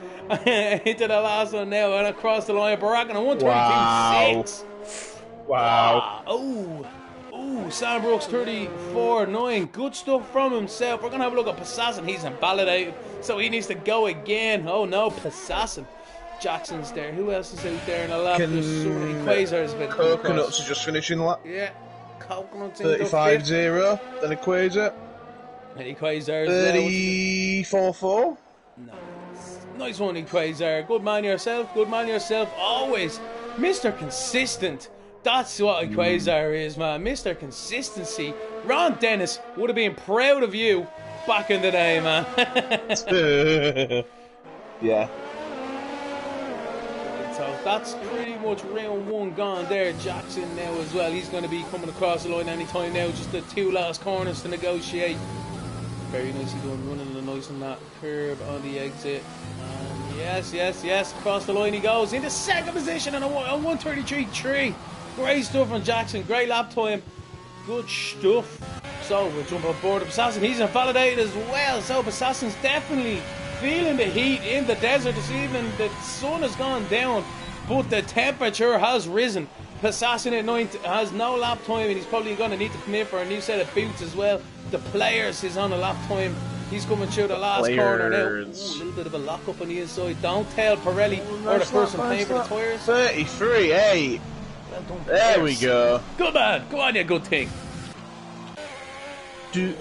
A: Into the last one now and across the line. Barack on a 132.6.
B: Wow.
A: Oh, Sandbrooks 34.9. Good stuff from himself. We're going to have a look at Passassin. He's invalidated, so he needs to go again. Oh no, Passassin. Jackson's there. Who else is out there in the lap? Equator's been
B: Coconuts are just finishing the lap.
A: Yeah. Coconuts
B: 35.0. Then Equator.
A: And Equator
B: 34.4.
A: No. Nice one, Equator. Good man yourself. Always. Mr. Consistent. That's what Equator is, man. Mr. Consistency. Ron Dennis would have been proud of you back in the day, man.
B: Yeah.
A: So that's pretty much round 1 gone there. Jackson now as well. He's going to be coming across the line anytime now. Just the 2 last corners to negotiate. Very nicely done, running the nice on that curb on the exit. And yes. Across the line he goes into second position on a 133.3. Great stuff from Jackson. Great lap time. Good stuff. So we'll jump on board of Passassin. He's invalidated as well. So Passassin's definitely feeling the heat in the desert this evening. The sun has gone down, but the temperature has risen. Passassin at 9th has no lap time, and he's probably going to need to come in for a new set of boots as well. The players is on a lap time. He's coming through the last corner now. Ooh, a little bit of a lock up on the inside. Don't tell Pirelli or the person paying for the tyres.
B: 33.8.
A: Well done,
B: there we go.
A: Good man. Go on, you good thing.
B: So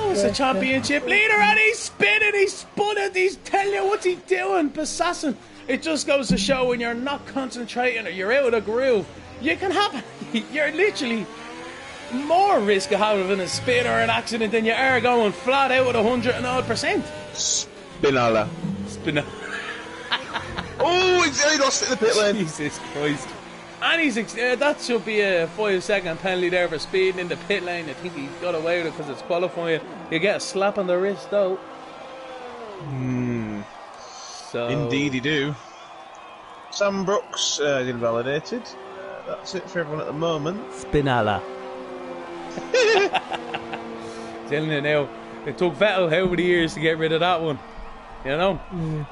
A: it's the championship leader, and he's spinning. He's spun it. He's telling you what's he doing. Passassin. It just goes to show when you're not concentrating or you're out of the groove, You can have, you're literally more risk of having a spin or an accident than you are going flat out at 100%.
B: Spinala.
A: Spinala.
B: Oh, he lost it in the pit lane.
A: Jesus Christ. And that should be a 5-second penalty there for speeding in the pit lane. I think he got away with it because it's qualifying. You get a slap on the wrist though. So
B: indeed, you do. Sam Brooks invalidated. That's it for everyone at the moment.
A: Spinala. Telling you now, it took Vettel how many years to get rid of that one. You know?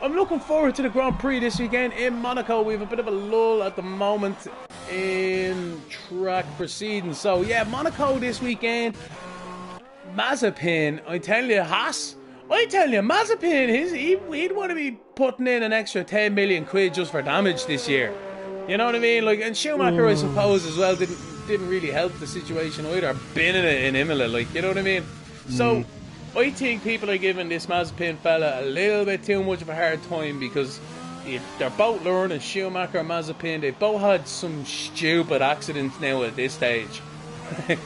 A: I'm looking forward to the Grand Prix this weekend in Monaco. We have a bit of a lull at the moment in track proceedings. So yeah, Monaco this weekend. Mazepin, I tell you, Mazepin, he'd want to be putting in an extra 10 million quid just for damage this year. You know what I mean? Like, and Schumacher, I suppose, as well, didn't really help the situation either. Binning it in Imola, like, you know what I mean? So, I think people are giving this Mazepin fella a little bit too much of a hard time because they're both learning, Schumacher and Mazepin. They both had some stupid accidents now at this stage.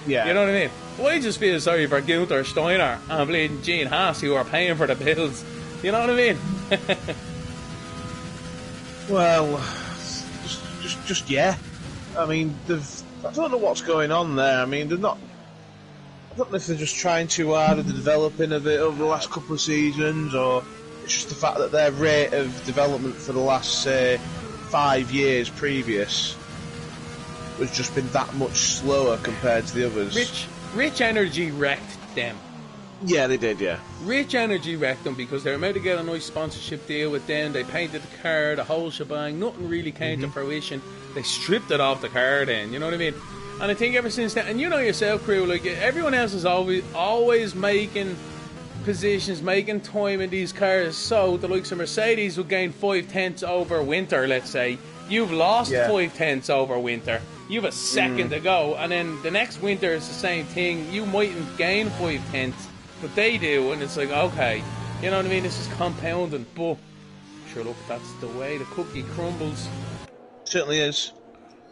B: Yeah.
A: You know what I mean? Well, I just feel sorry for Gunther Steiner and bleeding Gene Haas who are paying for the bills. You know what I mean?
B: Well, just yeah. I mean, I don't know what's going on there. I mean, they're not. I don't know if they're just trying too hard at the developing of it over the last couple of seasons, or it's just the fact that their rate of development for the last, say, 5 years previous has just been that much slower compared to the others.
A: Rich Energy wrecked them.
B: Yeah, they did, yeah.
A: Rich Energy wrecked them because they were about to get a nice sponsorship deal with them. They painted the car, the whole shebang. Nothing really came to fruition. They stripped it off the car then, you know what I mean? And I think ever since then, and you know yourself, crew, like everyone else is always making positions, making time in these cars. So the likes of Mercedes will gain 5/10 over winter, let's say. You've lost 5/10 over winter. You've a second to go, and then the next winter is the same thing. You mightn't gain 5/10, but they do, and it's like, okay, you know what I mean? This is compounding, but sure, look, that's the way the cookie crumbles.
B: Certainly is.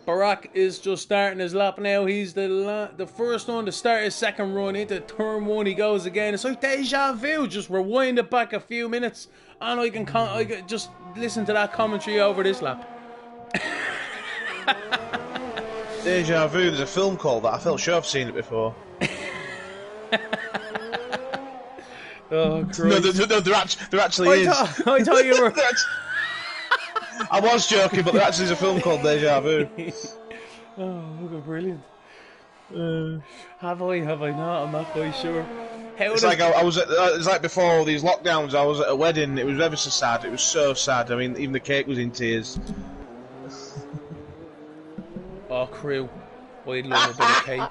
A: Barack is just starting his lap now. He's the first one to start his second run into turn 1. He goes again. It's like deja vu. Just rewind it back a few minutes, and I can just listen to that commentary over this lap.
B: Deja vu. There's a film called that. I felt sure I've seen it before.
A: Oh, Christ.
B: No, there actually is.
A: I thought you were.
B: I was joking, but there actually is a film called Deja Vu.
A: Oh, look, brilliant. Have I not? I'm not quite sure.
B: It's like it's like before all these lockdowns. I was at a wedding. It was ever so sad. It was so sad. I mean, even the cake was in tears.
A: Oh, crew, I'd love a bit of cake.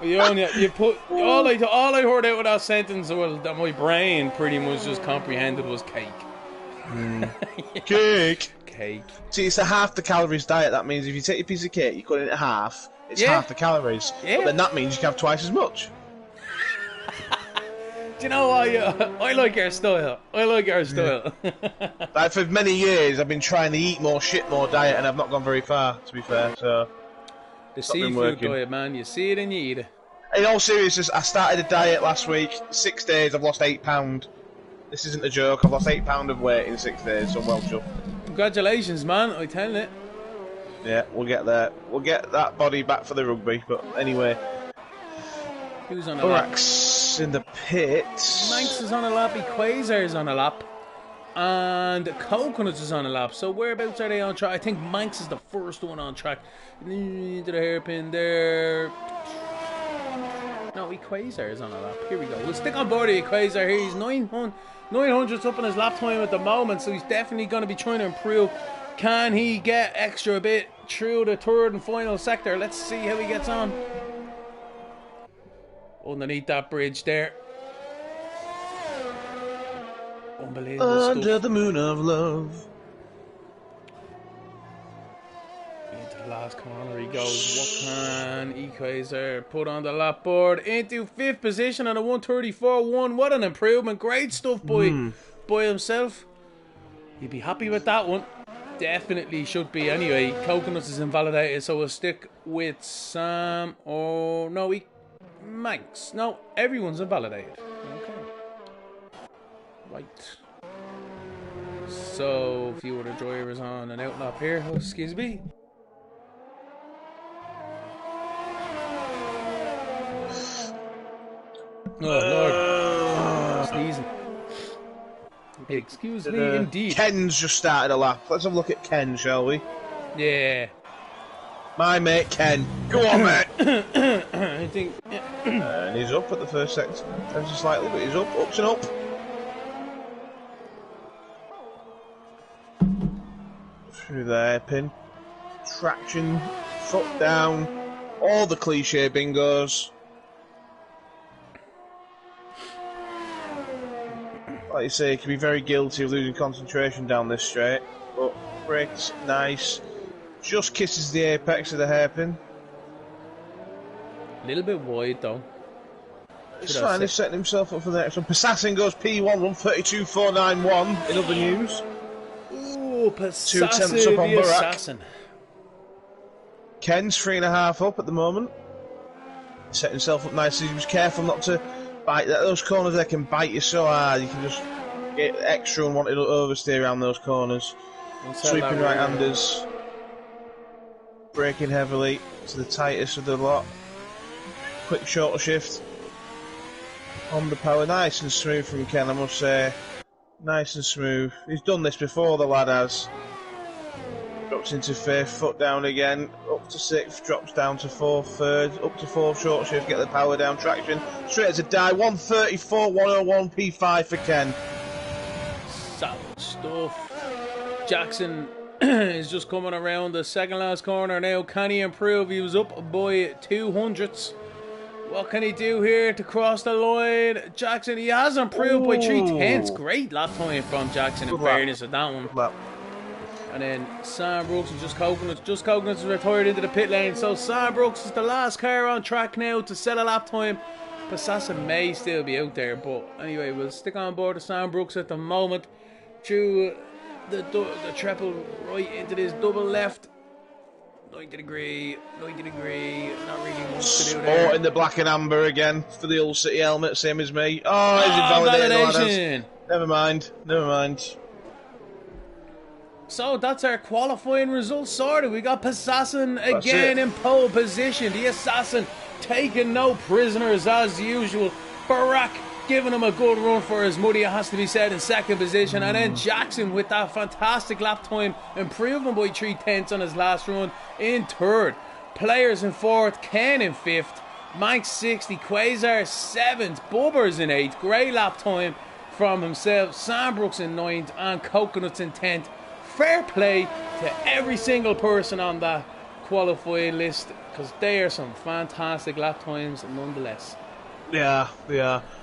A: You put all I heard out of that sentence, well, that my brain pretty much just comprehended was cake.
B: Cake.
A: Cake.
B: See, it's a half the calories diet. That means if you take a piece of cake, you cut it in half. It's half the calories.
A: Yeah.
B: But then that means you can have twice as much.
A: Do you know why? I like your style.
B: Like for many years, I've been trying to eat more shit, more diet, and I've not gone very far, to be fair. So
A: the seafood diet, man. You see it and you eat it.
B: In all seriousness, I started a diet last week. 6 days, I've lost 8 pounds. This isn't a joke. I've lost 8 pounds of weight in 6 days, so I'm well chuffed.
A: Congratulations, man. I tell you.
B: Yeah, we'll get there. We'll get that body back for the rugby. But anyway,
A: who's on a lap?
B: Burak's in the pit.
A: Manx is on a lap. Quasar is on a lap. And Coconuts is on a lap. So whereabouts are they on track? I think Manx is the first one on track. Into the hairpin there. No, Quasar is on a lap. Here we go. We'll stick on board Quasar here. He's 900s up on his lap time at the moment, so he's definitely going to be trying to improve. Can he get extra bit through the third and final sector? Let's see how he gets on. Underneath that bridge there. Unbelievable
B: Under
A: stuff.
B: the moon of love.
A: Into the last corner he goes. What can Quasar put on the lap board? Into 5th position on a 134.1. What an improvement. Great stuff by himself. You'd be happy with that one. definitely should be. Anyway, Coconuts is invalidated, so we'll stick with Sam. Or no, Manx. No, everyone's invalidated. Okay. Right. So, a few other drivers on an outlap here. Oh, excuse me. Oh, Lord. Sneezing. Excuse me, indeed.
B: Ken's just started a lap. Let's have a look at Ken, shall we?
A: Yeah.
B: My mate Ken. Go on, mate.
A: I think...
B: And he's up at the first sector. Ever so slightly, but he's up. Ups and up. Through the hairpin. Traction. Foot down. All the cliche bingos. Like you say, he can be very guilty of losing concentration down this straight. But brakes, nice. Just kisses the apex of the hairpin.
A: A little bit wide though.
B: It's fine, he's setting himself up for the next one. Passassin goes P1, 132.491 in other news.
A: Ooh, Passassin,
B: 2 tenths up on
A: the
B: Barak.
A: assassin.
B: Ken's 3.5 up at the moment. Set himself up nicely. He was careful not to bite. Those corners there can bite you so hard. You can just get extra and want to oversteer around those corners. Sweeping right-handers. Braking heavily to the tightest of the lot. Quick short shift. On the power. Nice and smooth from Ken, I must say. Nice and smooth. He's done this before, the lad has. Drops into 5th, foot down again, up to 6th, drops down to 4th, 3rd, up to 4th, short shift, get the power down, traction, straight as a die, 134.101 P5 for Ken.
A: Solid stuff. Jackson is just coming around the second last corner now. Can he improve? He was up by 200ths. What can he do here to cross the line? Jackson, he has improved by 3/10. Great lap time from Jackson, in fairness of that one. And then Sam Brooks and Just Coconuts is retired into the pit lane. So Sam Brooks is the last car on track now to set a lap time. Passassin may still be out there, but anyway, we'll stick on board to Sam Brooks at the moment. Through the triple right into this double left. 90 degree, not really much to do there.
B: Sport in the black and amber again for the Hull City helmet, same as me. Oh, he's invalidated. Never mind.
A: So that's our qualifying results sorted. We got Passassin again in pole position. The assassin taking no prisoners as usual. Barak giving him a good run for his money, it has to be said, in second position. And then Jackson with that fantastic lap time, improving by 3/10 on his last run, in third. Players in fourth, Ken in fifth, Manx 60, Quasar 7th, Bubbers in 8th. Great lap time from himself. Sam Brooks in 9th and Coconuts in 10th. Fair play to every single person on that qualifying list, because they are some fantastic lap times nonetheless.
B: Yeah.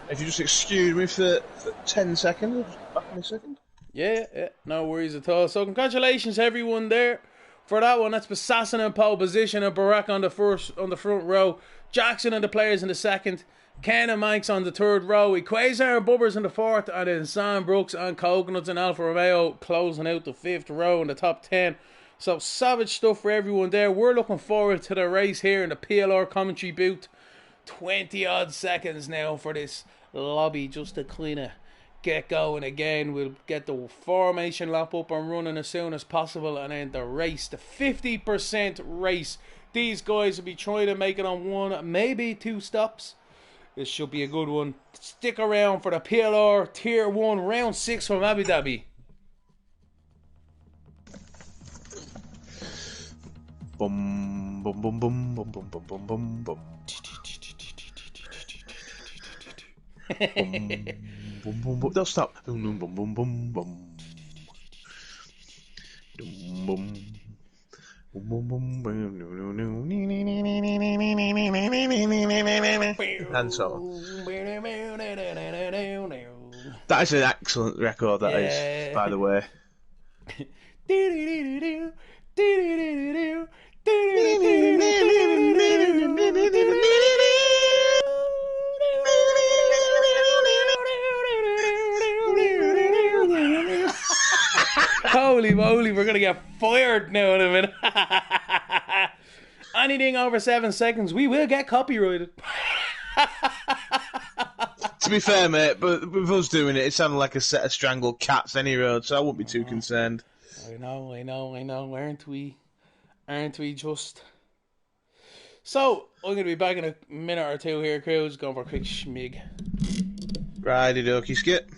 B: If you just excuse me for 10 seconds, back in a second.
A: Yeah, no worries at all. So congratulations everyone there for that one. That's Passassin in pole position and Barak on the front row. Jackson and the players in the second. Ken and Manx on the third row. Quasar and Bubbers in the fourth, and then Sam Brooks and Coconuts and Alfa Romeo closing out the fifth row in the top 10. So savage stuff for everyone there. We're looking forward to the race here in the PLR commentary booth. 20 odd seconds now for this lobby just to kind of get going again. We'll get the formation lap up and running as soon as possible, and then the race, the 50% race. These guys will be trying to make it on 1, maybe 2 stops. This should be a good one. Stick around for the PLR Tier 1 Round 6 from Abu Dhabi.
B: Bum bum bum bum bum bum bum bum bum bum. Bum bum bum. They'll stop. Bum bum bum bum bum. Bum. And so that is an excellent record, that is, by the way.
A: Holy moly, we're we're gonna get fired now in a minute. Anything over 7 seconds, we will get copyrighted.
B: To be fair, mate, but with us doing it sounded like a set of strangled cats any road, so I wouldn't be too concerned.
A: I know. Aren't we just? So, I'm going to be back in a minute or two here, crew. Just going for a quick schmig.
B: Righty dokey, Skip.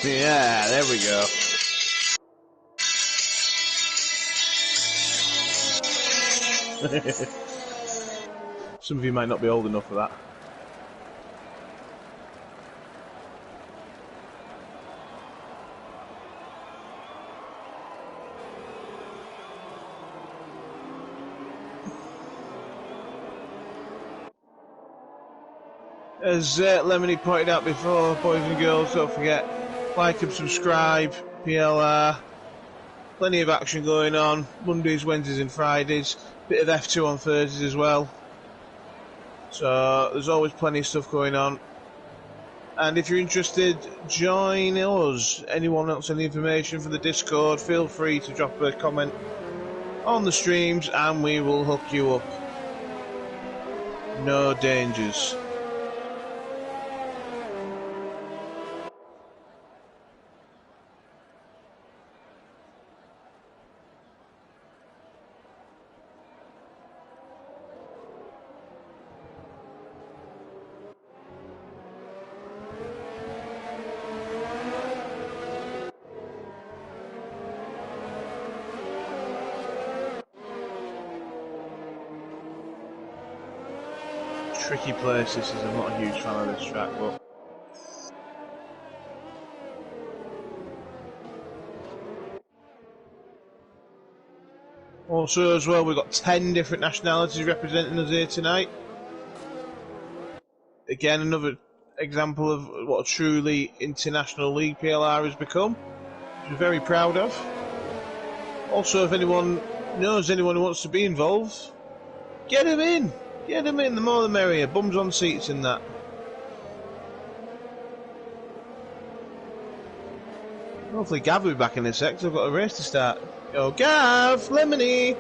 B: Yeah, there we go. Some of you might not be old enough for that. As Lemony pointed out before, boys and girls, don't forget, like and subscribe, PLR, plenty of action going on, Mondays, Wednesdays and Fridays, bit of F2 on Thursdays as well, so there's always plenty of stuff going on. And if you're interested, join us. Anyone else any information for the Discord, feel free to drop a comment on the streams and we will hook you up. No dangers. Tricky place this is. I'm not a huge fan of this track, but also as well we've got 10 different nationalities representing us here tonight. Again, another example of what a truly international league PLR has become, which we're very proud of. Also, if anyone knows anyone who wants to be involved, get them in. Get them in, the more the merrier. Bums on seats and that. Hopefully Gav will be back in a sec, 'cause I've got a race to start. Yo, Gav! Lemony!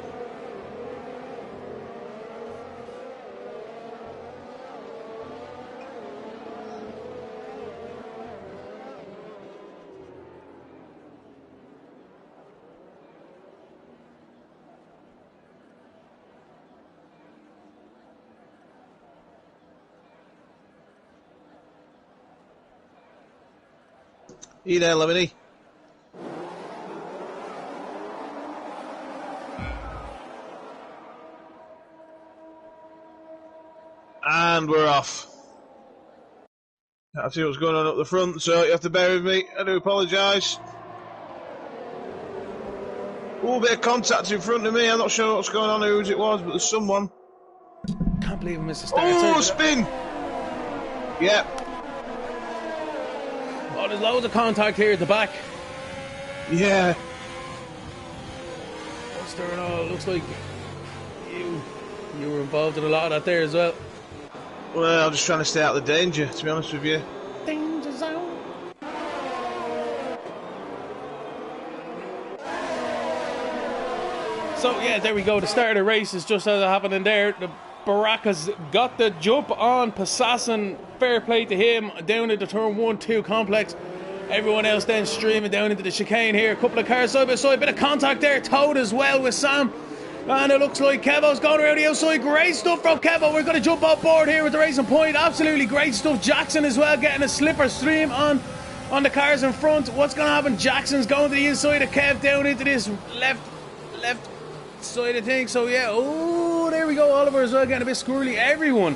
B: Are you there, Lemony? And we're off. Can't see what's going on up the front, so you have to bear with me. I do apologise. Oh, bit of contact in front of me. I'm not sure what's going on, whose it was, but there's someone.
A: Can't believe I missed a start.
B: Oh, spin! Yep.
A: Oh, there's loads of contact here at the back.
B: Yeah.
A: What's there and all? Looks like you were involved in a lot of that there as well.
B: Well, I'm just trying to stay out of the danger, to be honest with you.
A: Danger zone. So yeah, there we go. The start of the race is just as it happened in there. The Baracas got the jump on Passassin. Fair play to him. Down into turn 1-2 complex. Everyone else then streaming down into the chicane here. A couple of cars side by side. Bit of contact there. Toad as well with Sam. And it looks like Kevo's going around the outside. Great stuff from Kevo. We're going to jump off board here with the Racing Point. Absolutely great stuff. Jackson as well getting a slipper stream on the cars in front. What's going to happen? Jackson's going to the inside of Kev down into this left side of things. So yeah, oh, there we go. Oliver as well getting a bit squirrely. Everyone,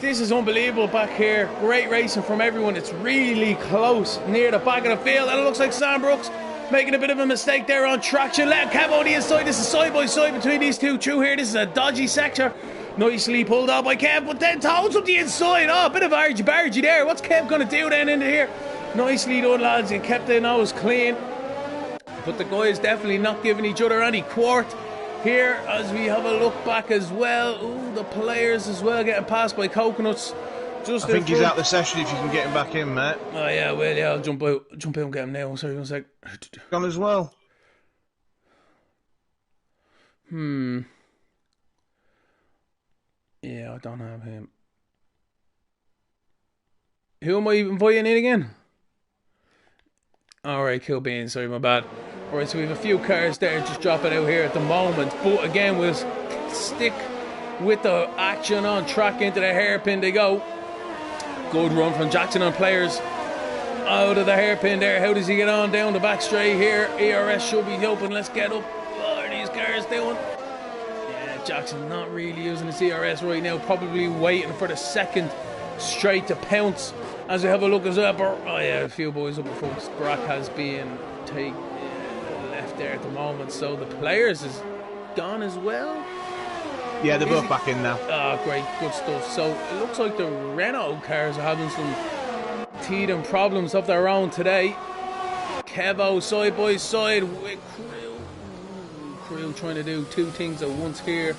A: this is unbelievable back here. Great racing from everyone. It's really close near the back of the field, and it looks like Sam Brooks making a bit of a mistake there on traction. Let Kevo on the inside. This is side by side between these two through here. This is a dodgy sector. Nicely pulled out by Kev, but then Toads up the inside. Oh, a bit of argy-bargy there. What's Kev going to do then into here? Nicely done, lads. He kept their nose clean. But the guys definitely not giving each other any quart here as we have a look back as well. Ooh, the players as well getting passed by Coconuts.
B: I think he's out the session if you can get him back in, mate.
A: Oh, yeah, well, yeah, I'll jump out and get him now. Sorry, 1 sec.
B: Gone as well.
A: Yeah, I don't have him. Who am I inviting in again? Alright, cool beans. Sorry, my bad. Alright, so we have a few cars there just dropping out here at the moment. But again, we'll stick with the action on track into the hairpin they go. Good run from Jackson on players. Out of the hairpin there. How does he get on down the back straight here? ERS should be open. Let's get up. What are these cars doing? Yeah, Jackson not really using his ERS right now. Probably waiting for the second straight to pounce. As we have a look as well. Oh yeah, a few boys up in front. Brock has been left there at the moment. So the players is gone as well.
B: Yeah, they're both back in now.
A: Oh, great. Good stuff. So it looks like the Renault cars are having some teething problems of their own today. Kevo side by side with Crew. Crew trying to do two things at once here.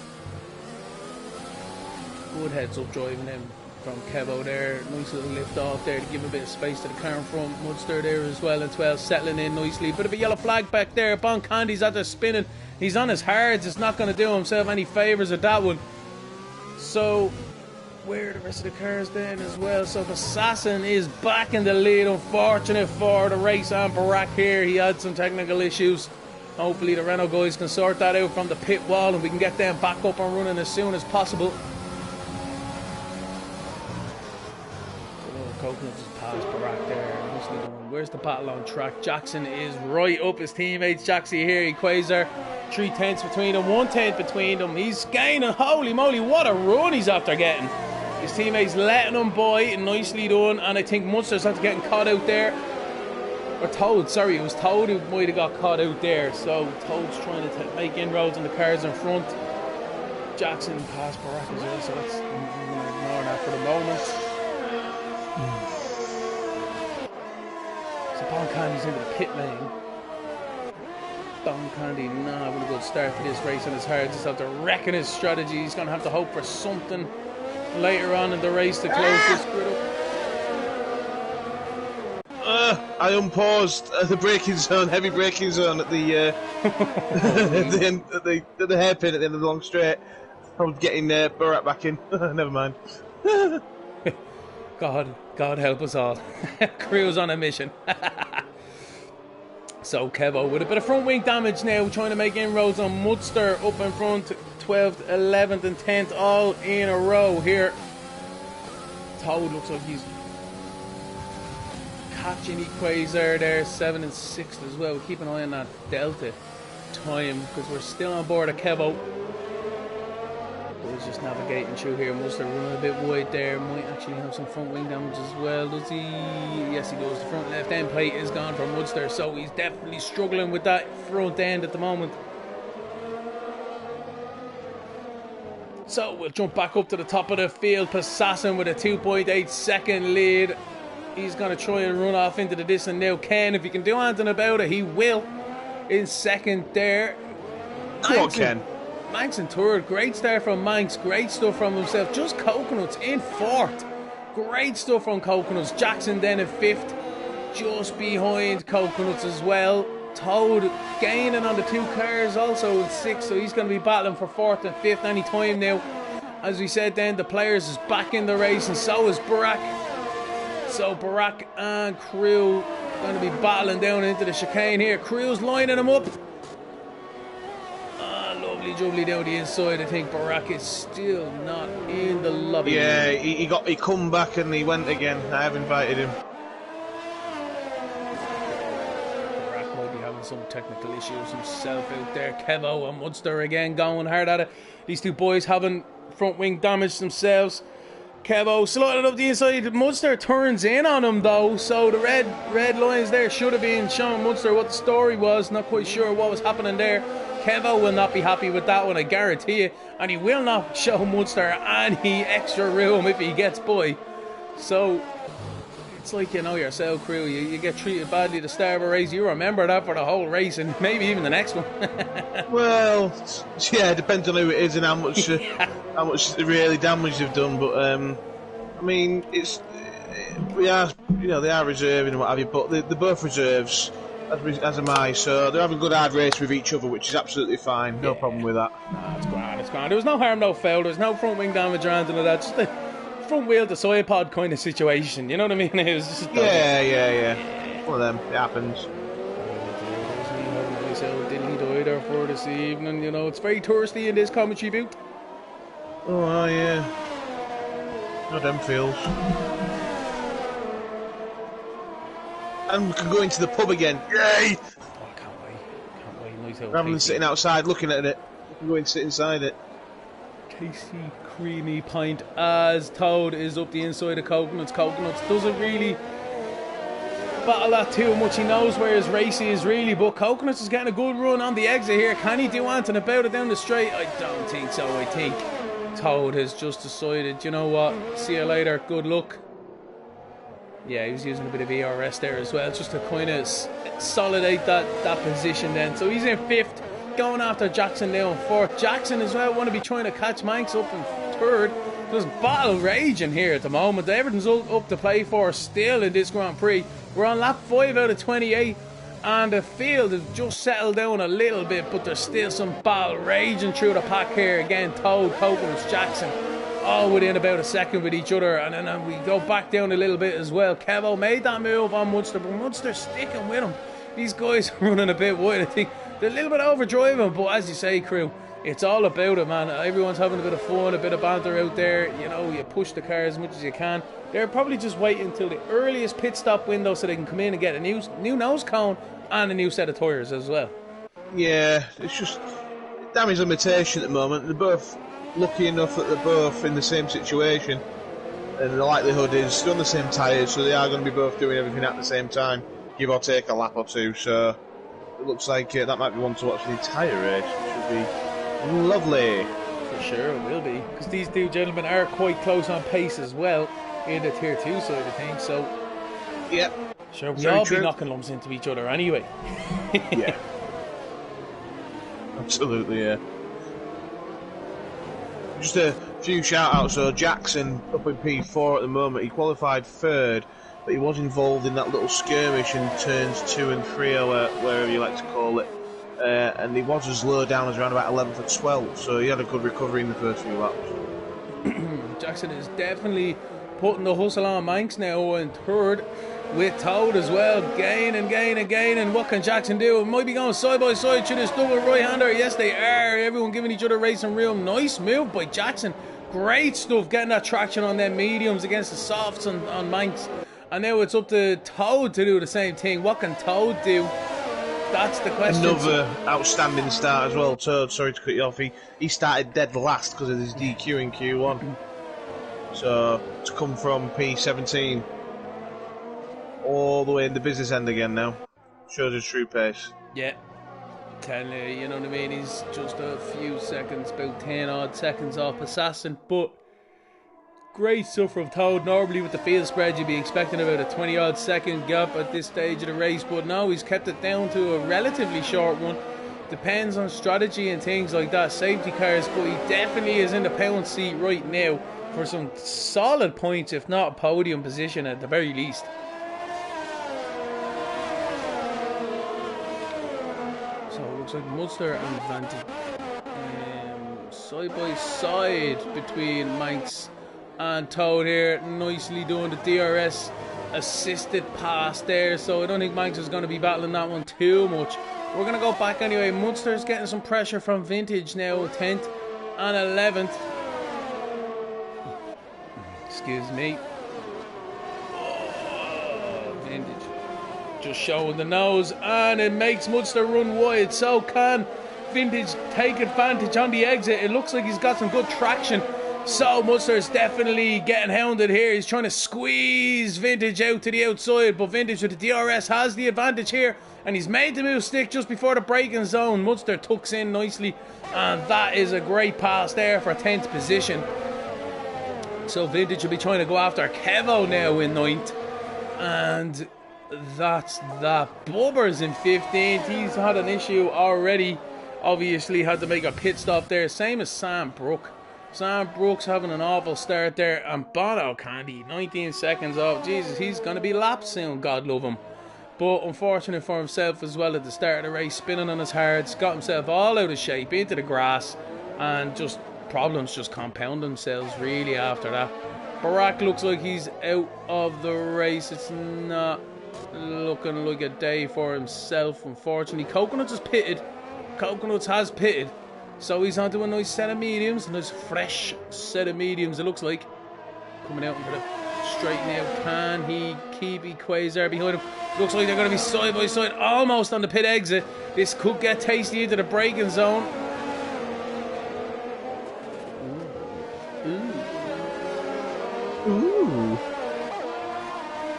A: Good heads up driving him from Kevo there. Nice little lift off there to give a bit of space to the car in front. Mudster there as well, settling in nicely. Bit of a yellow flag back there. Bon Candy's out there spinning. He's on his hards. It's not going to do himself any favours at that one. So, where are the rest of the cars then as well? So, the Assassin is back in the lead. Unfortunate for the race on Barack here. He had some technical issues. Hopefully, the Renault guys can sort that out from the pit wall and we can get them back up and running as soon as possible. Coconut just passed Barack there. Where's the battle on track? Jackson is right up his teammates. Jaxie here, Equazer. 3 tenths between them, 1 tenth between them. He's gaining. Holy moly, what a run he's after getting. His teammates letting him by. Nicely done. And I think Munster's after getting caught out there. Or Toad, sorry, it was Toad who might have got caught out there. So Toad's trying to make inroads on the cars in front. Jackson passed Barack as well, so let's ignore that for the moment. So Bon Candy's into the pit lane. Bon Candy not having a good start to this race on his hard. Just after wrecking his strategy. He's going to have to hope for something later on in the race to close this grid up.
B: I unpaused the braking zone, heavy braking zone at the at the end, at the hairpin at the end of the long straight. I was getting Barack back in. Never mind.
A: God help us all. Crew's on a mission. So Kevo with a bit of front wing damage now, trying to make inroads on Mudster up in front. 12th, 11th and 10th all in a row here. Toad looks like he's catching Equazer there, 7th and 6th as well. Keep an eye on that delta time because we're still on board of Kevo. He's just navigating through here. Mudster running a bit wide there. Might actually have some front wing damage as well. Does he? Yes, he does. The front left end plate is gone for Mudster, so he's definitely struggling with that front end at the moment. So we'll jump back up to the top of the field. Assassin with a 2.8 second lead. He's going to try and run off into the distance now. Ken, if he can do anything about it, he will. In second there.
B: Come on, Ken.
A: Manx in third. Great start from Manx. Great stuff from himself. Just Coconuts in fourth. Great stuff from Coconuts. Jackson then in fifth. Just behind Coconuts as well. Toad gaining on the two cars also in sixth. So he's going to be battling for fourth and fifth any time now. As we said then, the players is back in the race and so is Barack. So Barack and Crew going to be battling down into the chicane here. Crew's lining him up. Jubbly down the inside. I think Barack is still not in the lobby.
B: Yeah, he come back and he went again. I have invited him.
A: Barack might be having some technical issues himself out there. Kevo and Mudster again going hard at it. These two boys having front wing damage themselves. Kevo slotted up the inside. Munster turns in on him though, so the red lines there should have been showing Munster what the story was. Not quite sure what was happening there. Kevo will not be happy with that one, I guarantee you, and he will not show Munster any extra room if he gets by. So it's like, you know yourself, crew, you get treated badly at the start of a race, you remember that for the whole race and maybe even the next one.
B: Well, yeah, it depends on who it is and how much really damage they've done, but I mean, they are reserving and what have you, but they're both reserves, as am I, so they're having a good hard race with each other, which is absolutely fine, no problem with that.
A: Nah, it's grand. There was no harm, no foul, there was no front wing damage or anything like that, just a front wheel to side pod kind of situation, you know what I mean? It was just
B: yeah. One of them, it happens.
A: Didn't die there for this evening, you know, it's very thirsty in this commentary booth.
B: Oh, yeah. Not them feels. And we can go into the pub again. Yay!
A: Oh, I can't wait. Nice
B: rather than sitting outside looking at it, we can go and sit inside it.
A: Tasty, creamy pint as Toad is up the inside of Coconuts. Coconuts doesn't really battle that too much. He knows where his race is really, but Coconuts is getting a good run on the exit here. Can he do anything about it down the straight? I don't think so. I think Toad has just decided, you know what, see you later, good luck. Yeah, he was using a bit of ERS there as well, just to kind of consolidate that position then. So he's in 5th, going after Jackson now in 4th. Jackson as well want to be trying to catch Manx up in 3rd. There's battle raging here at the moment. Everything's up to play for still in this Grand Prix. We're on lap 5 out of 28, and the field has just settled down a little bit, but there's still some battle raging through the pack here. Again, Toad, Coconuts, Jackson, all within about a second with each other, and then we go back down a little bit as well. Kevo made that move on Munster, but Munster's sticking with him. These guys are running a bit wide. I think they're a little bit overdriving, but as you say, crew, it's all about it, man. Everyone's having a bit of fun, a bit of banter out there. You know, you push the car as much as you can. They're probably just waiting until the earliest pit stop window so they can come in and get a new nose cone and a new set of tyres as well.
B: Yeah, it's just damage limitation at the moment. They're both lucky enough that they're both in the same situation, and the likelihood is they're on the same tyres, so they are going to be both doing everything at the same time, give or take a lap or two. So it looks like that might be one to watch the entire race. It should be lovely.
A: For sure it will be, because these two gentlemen are quite close on pace as well in the tier 2 side of things. So
B: yep,
A: sure, we all be knocking lumps into each other anyway.
B: Yeah, absolutely, yeah. Just a few shout-outs. So Jackson up in P4 at the moment. He qualified 3rd, but he was involved in that little skirmish in turns 2 and 3, or wherever you like to call it. And he was as low down as around about 11th or 12th, so he had a good recovery in the first few laps.
A: Jackson is definitely putting the hustle on Manx now in 3rd with Toad as well. Gain. And what can Jackson do? It might be going side by side to this double right-hander. Yes, they are. Everyone giving each other racing room. Nice move by Jackson. Great stuff, getting that traction on them mediums against the softs on Manx. And now it's up to Toad to do the same thing. What can Toad do? That's the question.
B: Another outstanding start as well. Toad, sorry to cut you off. He started dead last because of his DQ in Q1. So to come from P17 all the way in the business end again now shows his true pace.
A: Yeah, telling you, you know what I mean. He's just a few seconds, about 10 odd seconds off Assassin, but great stuff from Toad. Normally with the field spread you'd be expecting about a 20 odd second gap at this stage of the race, but no, he's kept it down to a relatively short one. Depends on strategy and things like that, safety cars, but he definitely is in the pound seat right now for some solid points, if not a podium position at the very least. So it looks like Munster and Vanti side by side between Manx and Toad here. Nicely doing the DRS assisted pass there, so I don't think Manx is going to be battling that one too much. We're going to go back anyway. Munster's getting some pressure from Vintage now, 10th and 11th. Excuse me. Oh, Vintage just showing the nose, and it makes Munster run wide. So can Vintage take advantage on the exit? It looks like he's got some good traction So Munster's definitely getting hounded here. He's trying to squeeze Vintage out to the outside, but Vintage with the DRS has the advantage here, and he's made the move stick just before the braking zone. Munster tucks in nicely, and that is a great pass there for 10th position. So Vintage will be trying to go after Kevo now in 9th, and that's that. Bubber's in 15th. He's had an issue already. Obviously had to make a pit stop there. Same as Sam Brook. Sam Brook's having an awful start there. And Bono Candy, 19 seconds off. Jesus, he's going to be lapped soon, God love him. But unfortunate for himself as well at the start of the race. Spinning on his hards. Got himself all out of shape, into the grass. And just problems just compound themselves really after that. Barack looks like he's out of the race. It's not looking like a day for himself, unfortunately. Coconuts is pitted. Coconuts has pitted, so he's onto a nice set of mediums, a nice fresh set of mediums it looks like. Coming out into the straight now. Can he keep Quasar behind him? Looks like they're going to be side by side, almost on the pit exit. This could get tasty into the braking zone. Ooh.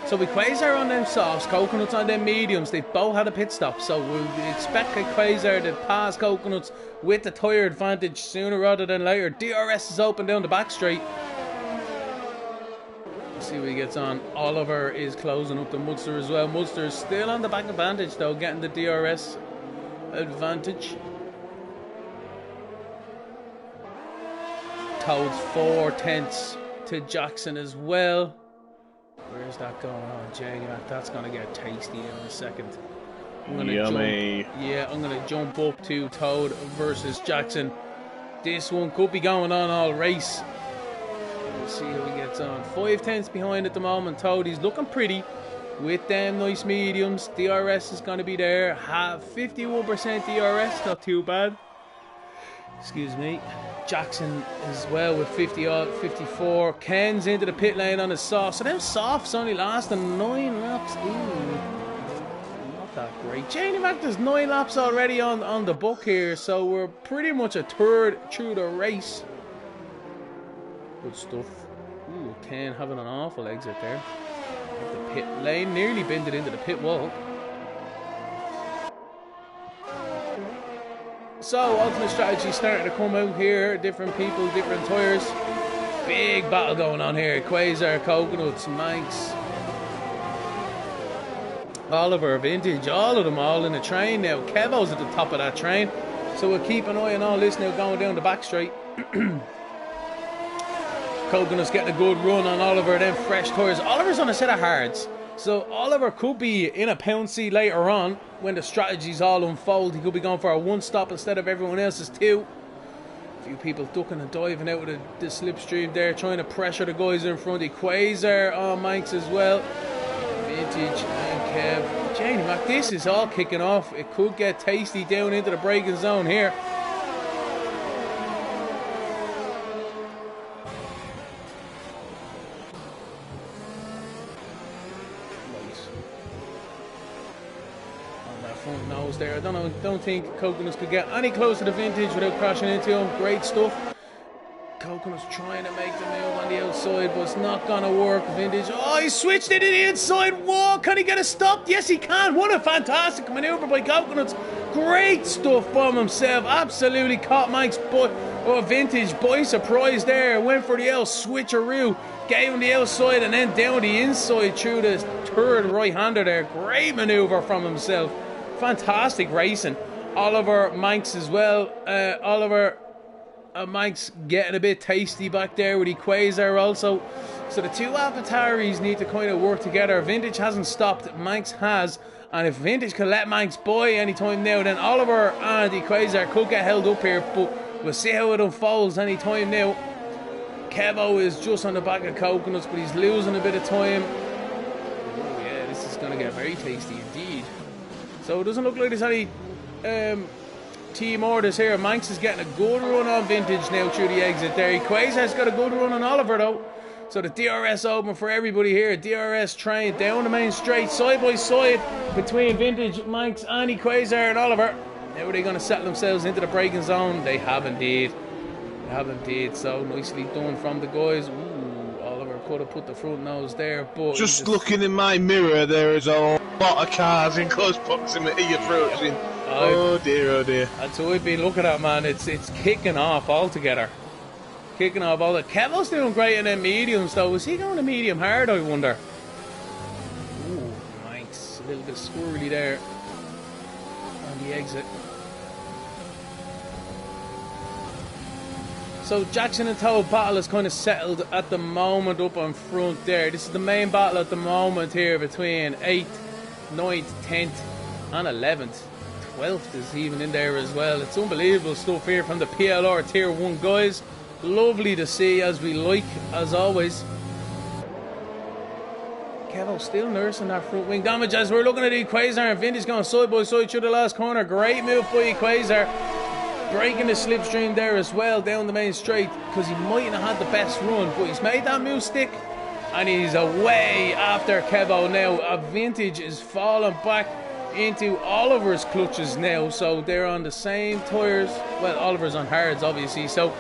A: So with Quasar on them softs, Coconuts on them mediums, they both had a pit stop. So we'll expect Quasar to pass Coconuts with the tyre advantage sooner rather than later. DRS is open down the back straight. Let's see what he gets on. Oliver is closing up the Munster as well. Munster is still on the back advantage though, getting the DRS advantage. Toad's 4/10 to Jackson as well. Where's that going on, Jay? That's going to get tasty in a second.
B: Yummy.
A: I'm going to jump up to Toad versus Jackson. This one could be going on all race. Let's see how he gets on. 5/10 behind at the moment. Toad, he's looking pretty with them nice mediums. DRS is going to be there. Have 51% DRS, not too bad. Excuse me. Jackson as well with 54. Ken's into the pit lane on his soft. So them softs only lasting 9 laps. Ooh, not that great. Janie Mac, there's 9 laps already on the book here. So we're pretty much a third through the race. Good stuff. Ooh, Ken having an awful exit there. The pit lane nearly bended into the pit wall. So, ultimate strategy starting to come out here. Different people, different tyres. Big battle going on here. Quasar, Coconuts, Manx, Oliver, Vintage, all of them all in the train now. Kevo's at the top of that train. So we'll keep an eye on all this now going down the back straight. Coconuts getting a good run on Oliver, then fresh tyres. Oliver's on a set of hards. So Oliver could be in a pouncy later on when the strategies all unfold. He could be going for a 1 stop instead of everyone else's 2. A few people ducking and diving out of the slipstream there, trying to pressure the guys in front. Quasar on Manx as well. Vintage and Kev. Janie Mac, this is all kicking off. It could get tasty down into the braking zone here. Front nose there. I don't think Coconuts could get any closer to Vintage without crashing into him. Great stuff. Coconuts trying to make the move on the outside, but it's not gonna work. Vintage, oh, he switched it to the inside wall. Can he get it stopped? Yes, he can. What a fantastic maneuver by Coconuts. Great stuff from himself. Absolutely caught Mike's butt. Oh, Vintage by surprise there. Went for the L switcheroo. Gave him the outside and then down the inside through the third right-hander there. Great maneuver from himself. Fantastic racing. Oliver Manx as well. Oliver Manx getting a bit tasty back there with Quasar also. So the two AlphaTauris need to kind of work together. Vintage hasn't stopped. Manx has. And if Vintage can let Manx by anytime now, then Oliver and Quasar could get held up here. But we'll see how it unfolds anytime now. Kevo is just on the back of Coconuts, but he's losing a bit of time. Oh yeah, this is going to get very tasty indeed. So it doesn't look like there's any team orders here. Manx is getting a good run on Vintage now through the exit there. Quasar's got a good run on Oliver though. So the DRS open for everybody here. DRS train down the main straight, side by side between Vintage, Manx, Quasar and Oliver. Now are they going to settle themselves into the braking zone? They have indeed. have indeed. So nicely done from the guys. Ooh, Oliver could have put the front nose there, but
B: just looking in my mirror, there is a lot of cars in close proximity approaching. Oh dear, oh dear.
A: That's what we've been looking at, man. It's kicking off altogether. Kicking off all the. Kevo's doing great in them mediums, though. Is he going to medium hard, I wonder? Ooh, nice. A little bit squirrely there on the exit. So Jackson and Toad battle is kind of settled at the moment up on front there. This is the main battle at the moment here between 8th, 9th, 10th and 11th. 12th is even in there as well. It's unbelievable stuff here from the PLR Tier 1 guys. Lovely to see, as we like, as always. Kevo still nursing that front wing damage as we're looking at Equazar and Vintage going side by side through the last corner. Great move by Equazar. Breaking the slipstream there as well down the main straight, because he mightn't have had the best run, but he's made that move stick and he's away after Kevo now. Vintage is falling back into Oliver's clutches now, so they're on the same tyres. Well, Oliver's on hards obviously, so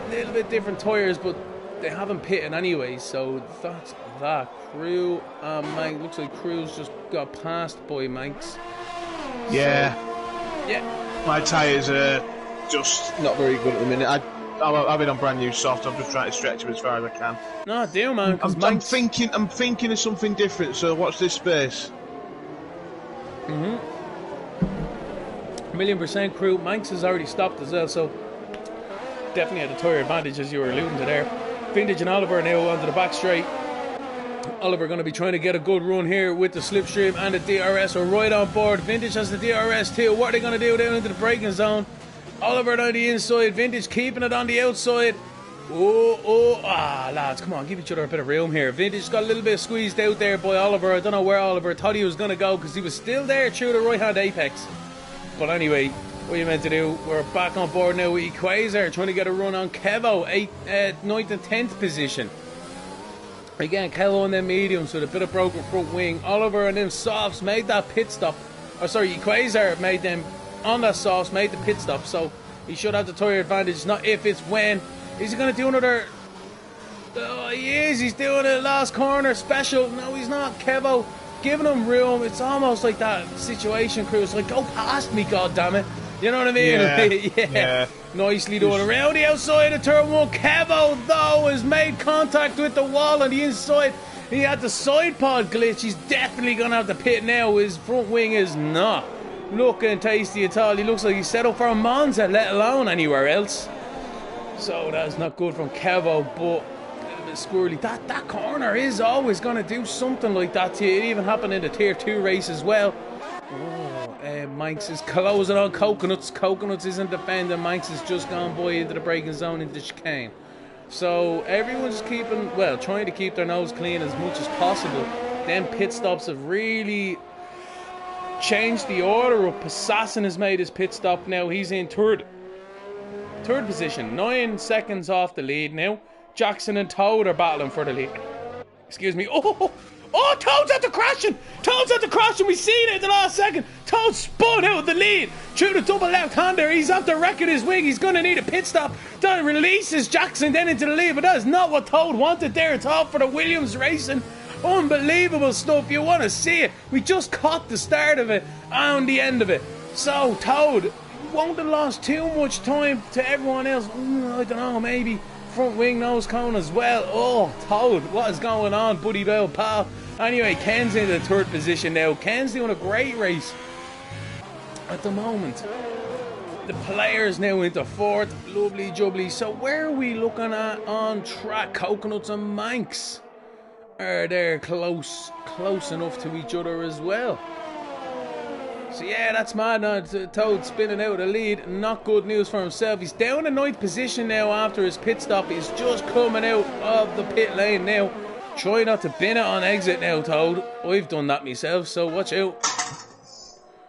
A: a little bit different tyres, but they haven't pitted anyway, so that's that. Crew Manx, looks like Crew's just got passed by Manx.
B: Yeah.
A: So, yeah.
B: My tyres are just not very good at the minute. I've been on brand new soft. I'm just trying to stretch them as far as I can.
A: No, deal, man.
B: I'm thinking of something different. So watch this space.
A: $1,000,000% Crew. Manx has already stopped as well, so definitely had a tyre advantage as you were alluding to there. Vintage and Oliver now onto the back straight. Oliver going to be trying to get a good run here with the slipstream and the DRS are right on board. Vintage has the DRS too. What are they going to do down into the braking zone? Oliver on the inside, Vintage keeping it on the outside. Lads, come on, give each other a bit of room here. Vintage got a little bit squeezed out there by Oliver. I don't know where Oliver thought he was going to go, because he was still there through the right hand apex. But anyway, what you meant to do, we're back on board now with Equazar trying to get a run on Kevo, 9th and 10th position. Again, Kevo and them mediums with a bit of broken front wing. Oliver and them softs made that pit stop. Or sorry, Equazar made them on that softs, made the pit stop. So he should have the tyre advantage. Not if, it's when. Is he going to do another? Oh, he is. He's doing it last corner special. No, he's not. Kevo giving him room. It's almost like that situation, Crew. It's like, go past me, goddammit. You know what I mean? Yeah. Nicely done. Around the outside of turn 1. Kevo, though, has made contact with the wall on the inside. He had the side pod glitch. He's definitely going to have to pit now. His front wing is not looking tasty at all. He looks like he's set up for a Monza, let alone anywhere else. So that's not good from Kevo, but a little bit squirrely. That corner is always going to do something like that to you. It even happened in the Tier 2 race as well. Manx is closing on Coconuts. Coconuts isn't defending. Manx has just gone by into the braking zone into the chicane. So everyone's trying to keep their nose clean as much as possible. Then pit stops have really changed the order up. Assassin has made his pit stop now. He's in third position. 9 seconds off the lead now. Jackson and Toad are battling for the lead. Excuse me. Oh, Toad's at the crashing! Toad's at the crashing! We seen it in the last second! Toad spun out of the lead through the double left-hander. He's after wrecking his wing. He's going to need a pit stop. That releases Jackson then into the lead, but that is not what Toad wanted there at all for the Williams Racing. Unbelievable stuff. You want to see it. We just caught the start of it and the end of it. So, Toad won't have lost too much time to everyone else. I don't know, maybe front wing nose cone as well. Oh, Toad, what is going on, buddy bell pal? Anyway, Ken's in the third position now. Ken's doing a great race at the moment. The players now into fourth. Lovely jubbly. So where are we looking at on track? Coconuts and Manx are there close enough to each other as well. So yeah, that's mad now. Toad spinning out the lead. Not good news for himself. He's down in 9th position now after his pit stop. He's just coming out of the pit lane now. Try not to bin it on exit now, Toad. I've done that myself, so watch out.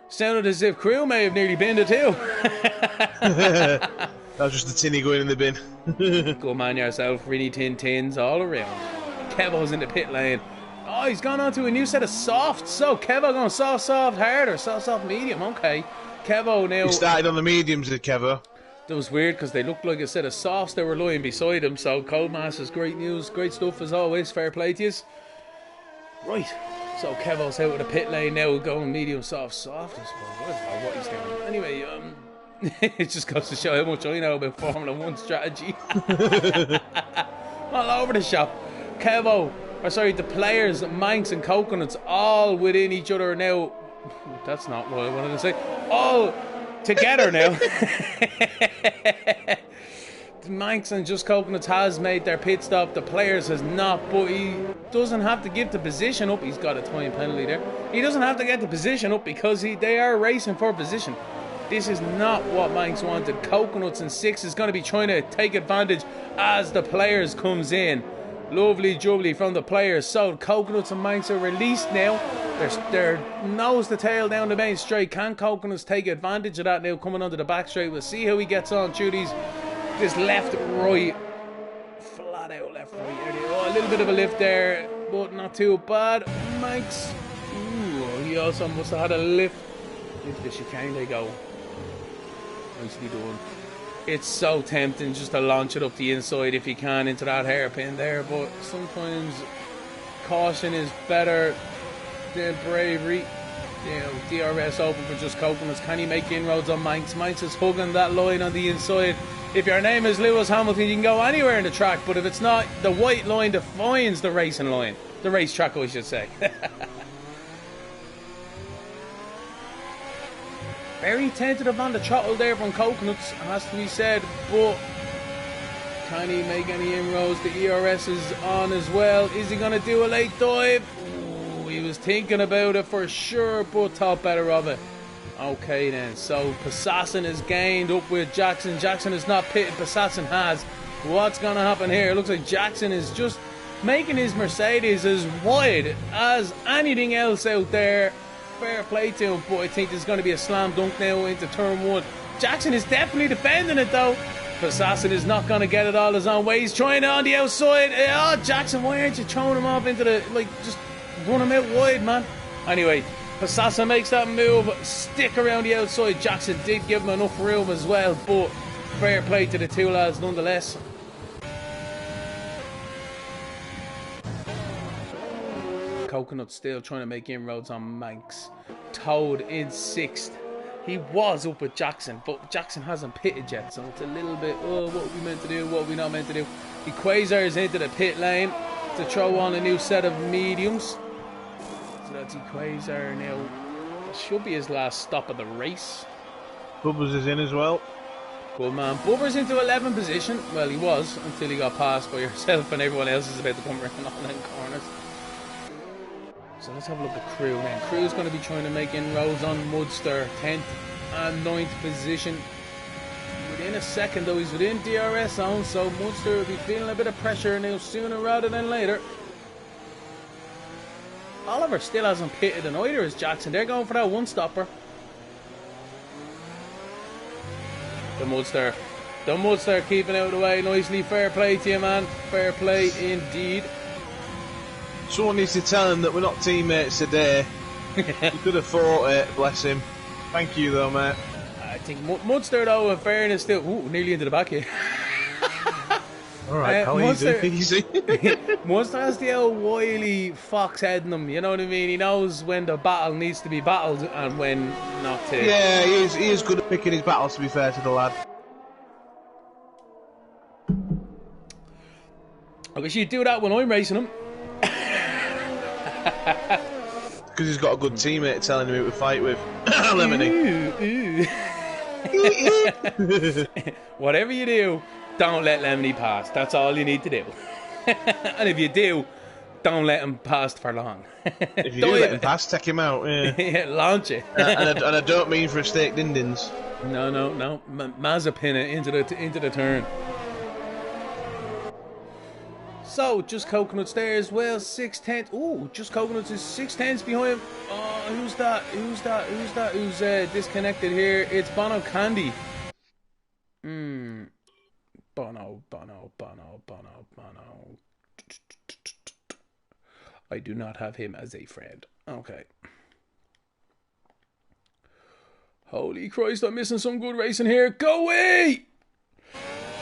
A: Sounded as if Crew may have nearly binned it too.
B: That was just the tinny going in the bin.
A: Good man yourself. Really tins all around. Kevo's in the pit lane. Oh, he's gone on to a new set of softs. So Kevo going soft, hard, or soft, medium. Okay. Kevo now.
B: He started on the mediums, did Kevo?
A: That was weird because they looked like a set of softs that were lying beside him. So Cold Masters, great news, great stuff as always. Fair play to you. Right, so Kevo's out of the pit lane now, going medium soft, I suppose. I don't know what he's doing. Anyway, it just goes to show how much I know about Formula 1 strategy. All over the shop. The players, Manx and Coconuts, all within each other now. That's not what I wanted to say. All together now. Manx and Just Coconuts has made their pit stop. The players has not, but he doesn't have to give the position up. He's got a time penalty there. He doesn't have to get the position up because they are racing for position. This is not what Manx wanted. Coconuts and 6 is going to be trying to take advantage as the players comes in. Lovely jubbly from the players. So Coconuts and Manx are released now. They're nose to tail down the main straight. Can Coconuts take advantage of that now coming onto the back straight? We'll see how he gets on through this left, right, flat out left, right. Oh, a little bit of a lift there, but not too bad. Manx, he also must have had a lift into the chicane. They go. Nicely done. It's so tempting just to launch it up the inside if you can into that hairpin there, but sometimes caution is better than bravery. You know, DRS open for Just Coconuts. Can he make inroads on Manx? Manx is hugging that line on the inside. If your name is Lewis Hamilton, you can go anywhere in the track, but if it's not, the white line defines the racing line. The racetrack, I should say. Very tentative on the throttle there from Coconuts, has to be said, but can he make any inroads? The ERS is on as well. Is he going to do a late dive? Ooh, he was thinking about it for sure, but thought better of it. Okay then, so Passassin is gained up with Jackson. Jackson is not pitted, Passassin has. What's going to happen here? It looks like Jackson is just making his Mercedes as wide as anything else out there. Fair play to him, but I think there's going to be a slam dunk now into turn 1. Jackson is definitely defending it though. Passassin is not going to get it all his own way. He's trying it on the outside. Oh, Jackson, why aren't you throwing him off into the, just run him out wide, man. Anyway, Passassin makes that move, stick around the outside. Jackson did give him enough room as well, but fair play to the two lads nonetheless. Coconut still trying to make inroads on Manx. Toad in 6th. He was up with Jackson, but Jackson hasn't pitted yet, so it's a little bit, oh, what are we meant to do, what are we not meant to do? The Quasar is into the pit lane to throw on a new set of mediums. So that's the Quasar now. It should be his last stop of the race.
B: Bubbers is in as well.
A: Good man. Bubber's into 11th position. Well, he was until he got passed by yourself and everyone else is about to come around all them corners. So let's have a look at Crew then. Crew's going to be trying to make inroads on Mudster. 10th and 9th position. Within a second though, he's within DRS zone, so Mudster will be feeling a bit of pressure now sooner rather than later. Oliver still hasn't pitted, and either is Jackson. They're going for that one stopper. The Mudster keeping out of the way nicely. Fair play to you, man. Fair play indeed.
B: Someone needs to tell him that we're not teammates today. He could have fought it, bless him. Thank you though, mate.
A: I think Mudster though, in fairness, still nearly into the back here.
B: Alright, easy.
A: Mudster has the old wily fox head in him, you know what I mean? He knows when the battle needs to be battled and when not to.
B: Yeah, he is good at picking his battles, to be fair to the lad.
A: I wish he'd do that when I'm racing him.
B: Because he's got a good teammate telling him who to fight with. Lemony.
A: Whatever you do, don't let Lemony pass. That's all you need to do. And if you do, don't let him pass for long.
B: If you do let him pass, take him out. Yeah.
A: Yeah, launch it.
B: and I don't mean for a steak din-dins.
A: No. Mazepin it into the turn. So, Just Coconuts there as well, 6/10. Ooh, Just Coconuts is 6/10 behind him. Oh, who's that? Who's disconnected here? It's Bono Candy. Bono. I do not have him as a friend. Okay. Holy Christ, I'm missing some good racing here. Go away!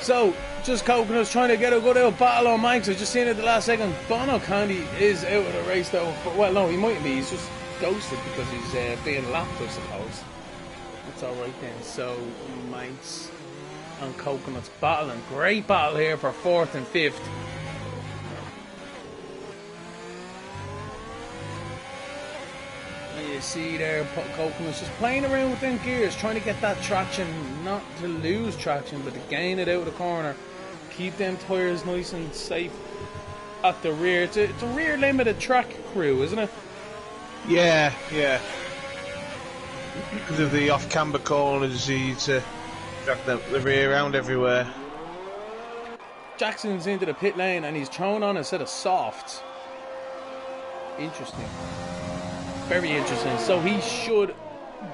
A: So, just Coconuts trying to get a good old battle on Manx. I just seen it at the last second. Bono Candy is out of the race though. Well, no, he mightn't be. He's just ghosted because he's being lapped, I suppose. That's alright then. So, Manx and Coconuts battling. Great battle here for 4th and 5th. You see there, Coconuts just playing around with them gears, trying to get that traction, not to lose traction, but to gain it out of the corner. Keep them tyres nice and safe at the rear. It's a rear limited track crew, isn't it?
B: Yeah. Because of the off-camber corners, you need to drag the rear around everywhere.
A: Jackson's into the pit lane and he's thrown on a set of softs. Interesting. Very interesting. So he should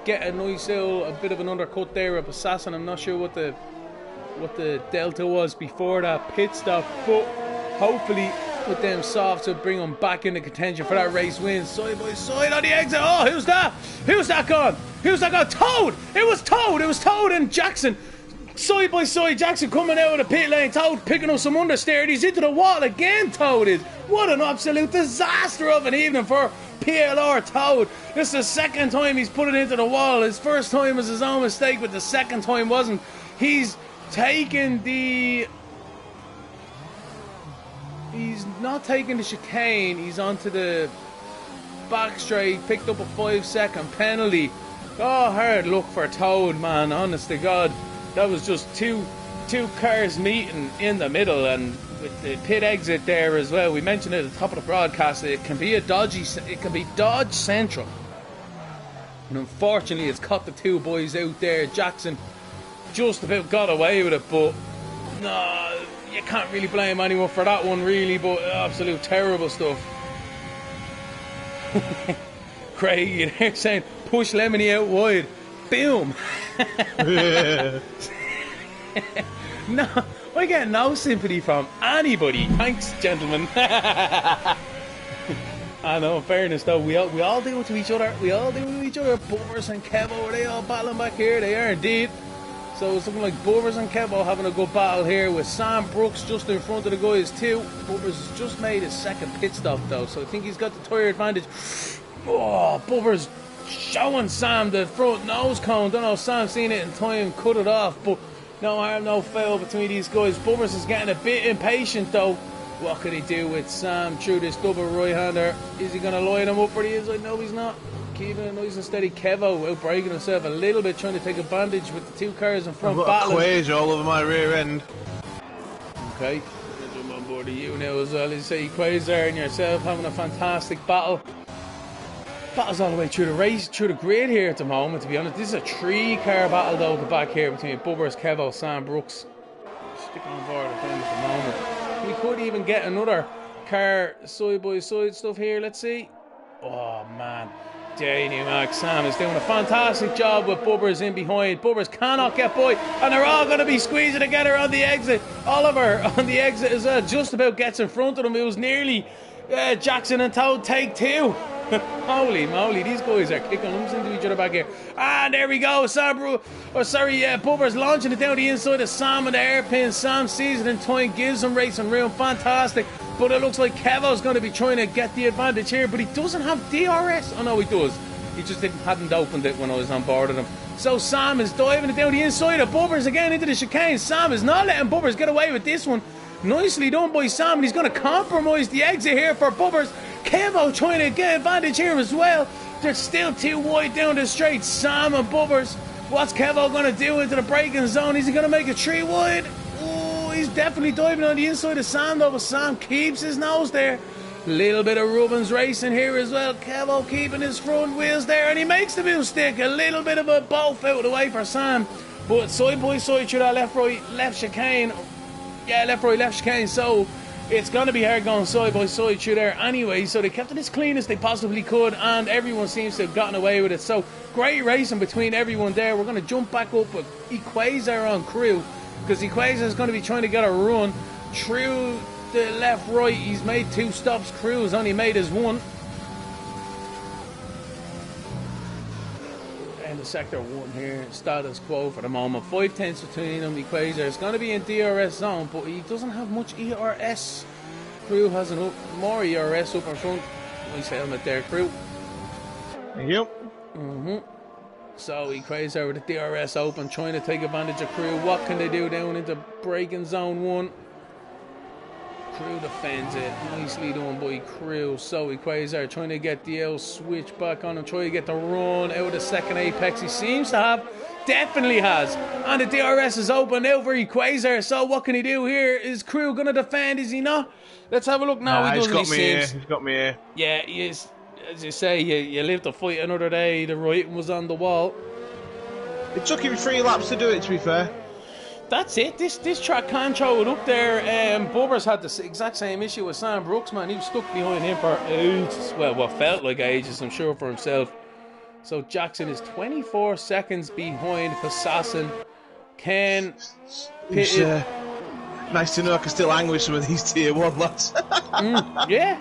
A: get a nice a bit of an undercut there of Assassin. I'm not sure what the delta was before that pit stop, but hopefully with them softs will bring him back into contention for that race win. Side by side on the exit. Oh, who's that? Who's that gone? Toad! It was Toad and Jackson. Side by side, Jackson coming out of the pit lane. Toad picking up some understeer. He's into the wall again, Toad is. What an absolute disaster of an evening for PLR Toad. This is the second time he's put it into the wall. His first time was his own mistake, but the second time wasn't. He's taken the... He's not taking the chicane. He's onto the back straight. Picked up a 5-second penalty. Oh, hard luck for Toad, man. Honest to God. That was just two cars meeting in the middle, and with the pit exit there as well. We mentioned it at the top of the broadcast. It can be Dodge Central, and unfortunately, it's caught the two boys out there. Jackson just about got away with it, but no, you can't really blame anyone for that one, really. But absolute terrible stuff. Craig, they're saying push Lemony out wide. Boom. No, I get no sympathy from anybody. Thanks, gentlemen. I know, in fairness though, we all do it to each other. Boris and Kevo, are they all battling back here? They are indeed. So it's looking like Boris and Kevo having a good battle here with Sam Brooks just in front of the guys too. Boris has just made his second pit stop though, so I think he's got the tyre advantage. Oh, Boris showing Sam the front nose cone. Don't know if Sam's seen it in time, cut it off, but no harm, no foul between these guys. Bubbers is getting a bit impatient though. What can he do with Sam through this double right-hander? Is he going to line him up for the inside? No, he's not. Keeping it nice and steady. Kevo outbreaking himself a little bit, trying to take advantage with the two cars in front.
B: I've got a Quays all over my rear end.
A: Okay, I'll jump on board of you now as well. You say Quays there and yourself having a fantastic battle. Battles all the way through the race, through the grid here at the moment, to be honest. This is a 3-car battle though at the back here between Bubbers, Kevo, Sam Brooks. Sticking on board at the moment. We could even get another car side by side stuff here, let's see. Oh man, Danny Mac, Sam is doing a fantastic job with Bubbers in behind. Bubbers cannot get by, and they're all going to be squeezing together on the exit. Oliver on the exit as well, just about gets in front of them. It was nearly Jackson and Toad take two. Holy moly, these guys are kicking lumps into each other back here. And there we go, Bubbers launching it down the inside of Sam and the hairpin. Sam sees it in time, gives him racing room, fantastic. But it looks like Kevo's going to be trying to get the advantage here, but he doesn't have DRS. Oh no, he does. He just hadn't opened it when I was on board with him. So Sam is diving it down the inside of Bubbers again into the chicane. Sam is not letting Bubbers get away with this one. Nicely done by Sam, and he's going to compromise the exit here for Bubbers. Kevo trying to get advantage here as well. They're still too wide down the straight. Sam and Bubbers. What's Kevo going to do into the braking zone? Is he going to make it 3 wide? Oh, he's definitely diving on the inside of Sam though, but Sam keeps his nose there. Little bit of Rubens racing here as well. Kevo keeping his front wheels there, and he makes the move stick. A little bit of a both out of the way for Sam, but side by side through that left right left chicane. Yeah, left right left chicane. So it's going to be hard going side by side through there anyway, so they kept it as clean as they possibly could, and everyone seems to have gotten away with it. So great racing between everyone there. We're going to jump back up with Equazer on crew, because Equazer is going to be trying to get a run through the left right. He's made 2 stops. Crew has only made his 1. And the sector 1 here. Status quo for the moment. 5 tenths between him. Equator is going to be in DRS zone, but he doesn't have much ERS. Crew has more ERS up in front. Nice helmet there, Crew.
B: Thank you.
A: So Equator with the DRS open, trying to take advantage of Crew. What can they do down into braking zone 1? Crew defends it. Nicely done by Crew. So Equator trying to get the L switch back on him, trying to get the run out of the second apex. He seems to have, definitely has. And the DRS is open now for Equator. So what can he do here? Is Crew going to defend? Is he not? Let's have a look now. He doesn't.
B: He's got me here.
A: Yeah, he is. As you say, you live to fight another day. The writing was on the wall.
B: It took him 3 laps to do it, to be fair.
A: That's it. This track can't throw it up there. Bubba's had the exact same issue with Sam Brooks, man. He was stuck behind him for ages. Well, what felt like ages, I'm sure, for himself. So Jackson is 24 seconds behind Passassin. Ken pitted.
B: Nice to know I can still hang with some of these tier 1 lads.
A: Yeah,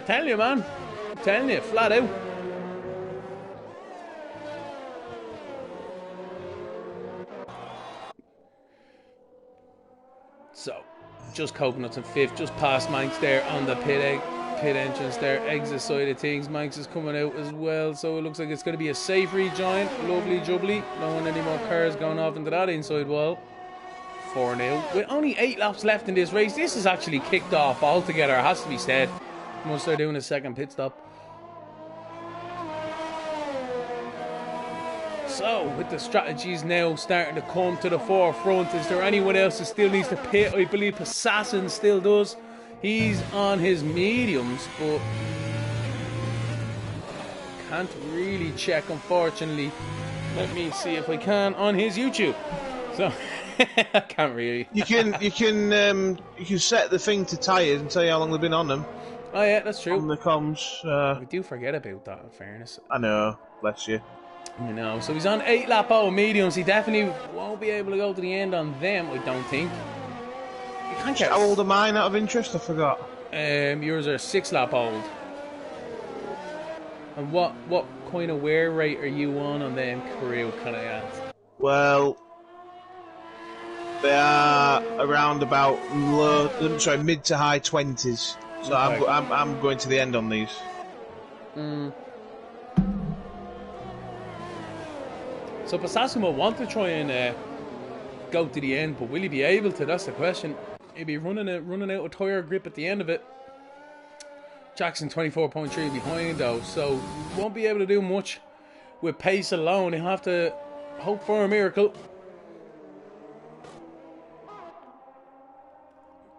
A: tell you, man. I'm telling you, flat out. So, just Coconuts in 5th, just past Manx there on the pit entrance there, exit side of things. Manx is coming out as well, so it looks like it's going to be a safe rejoin. Lovely jubbly. Don't want any more cars going off into that inside wall. 4-0. With only 8 laps left in this race, this is actually kicked off altogether, it has to be said. Once they're doing a second pit stop. So, with the strategies now starting to come to the forefront, is there anyone else that still needs to pit? I believe Assassin still does. He's on his mediums, but can't really check, unfortunately. Let me see if I can on his YouTube. So, I can't really.
B: You can set the thing to tyres and tell you how long they've been on them.
A: Oh yeah, that's true.
B: On the comms.
A: We do forget about that, in fairness.
B: I know, bless you.
A: You know, so he's on 8 lap auto mediums. He definitely won't be able to go to the end on them, I don't think. You can't get...
B: How old are mine out of interest? I forgot.
A: Yours are 6 lap old. And what kind of wear rate are you on them, Crew, can I ask?
B: Well, they are around about mid to high 20s. So okay. I'm going to the end on these.
A: So Passassin will want to try and go to the end, but will he be able to? That's the question. He'll be running out of tyre grip at the end of it. Jackson 24.3 behind though, so won't be able to do much with pace alone. He'll have to hope for a miracle.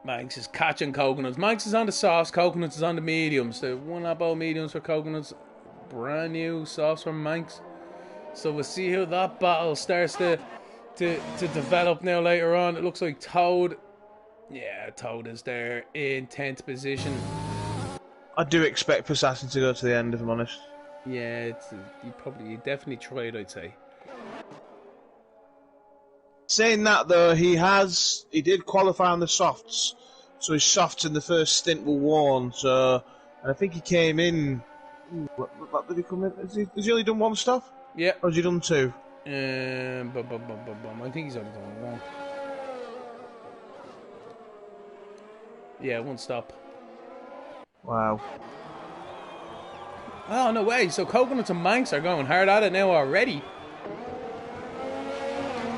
A: Manx is catching Coconuts. Manx is on the softs, Coconuts is on the mediums. The 1 lap out mediums for Coconuts. Brand new softs from Manx. So we'll see how that battle starts to develop now later on. It looks like Toad. Yeah, Toad is there in 10th position.
B: I do expect Assassin to go to the end, if I'm honest.
A: Yeah, you definitely tried, I'd say.
B: Saying that though, he did qualify on the softs, so his softs in the first stint were worn. So, and I think he came in. What did he come in? Has he only done 1 stop?
A: Yeah.
B: Or has he done 2?
A: I think he's only done 1. Yeah, 1 stop.
B: Wow.
A: Oh, no way. So Coconuts and Manx are going hard at it now already.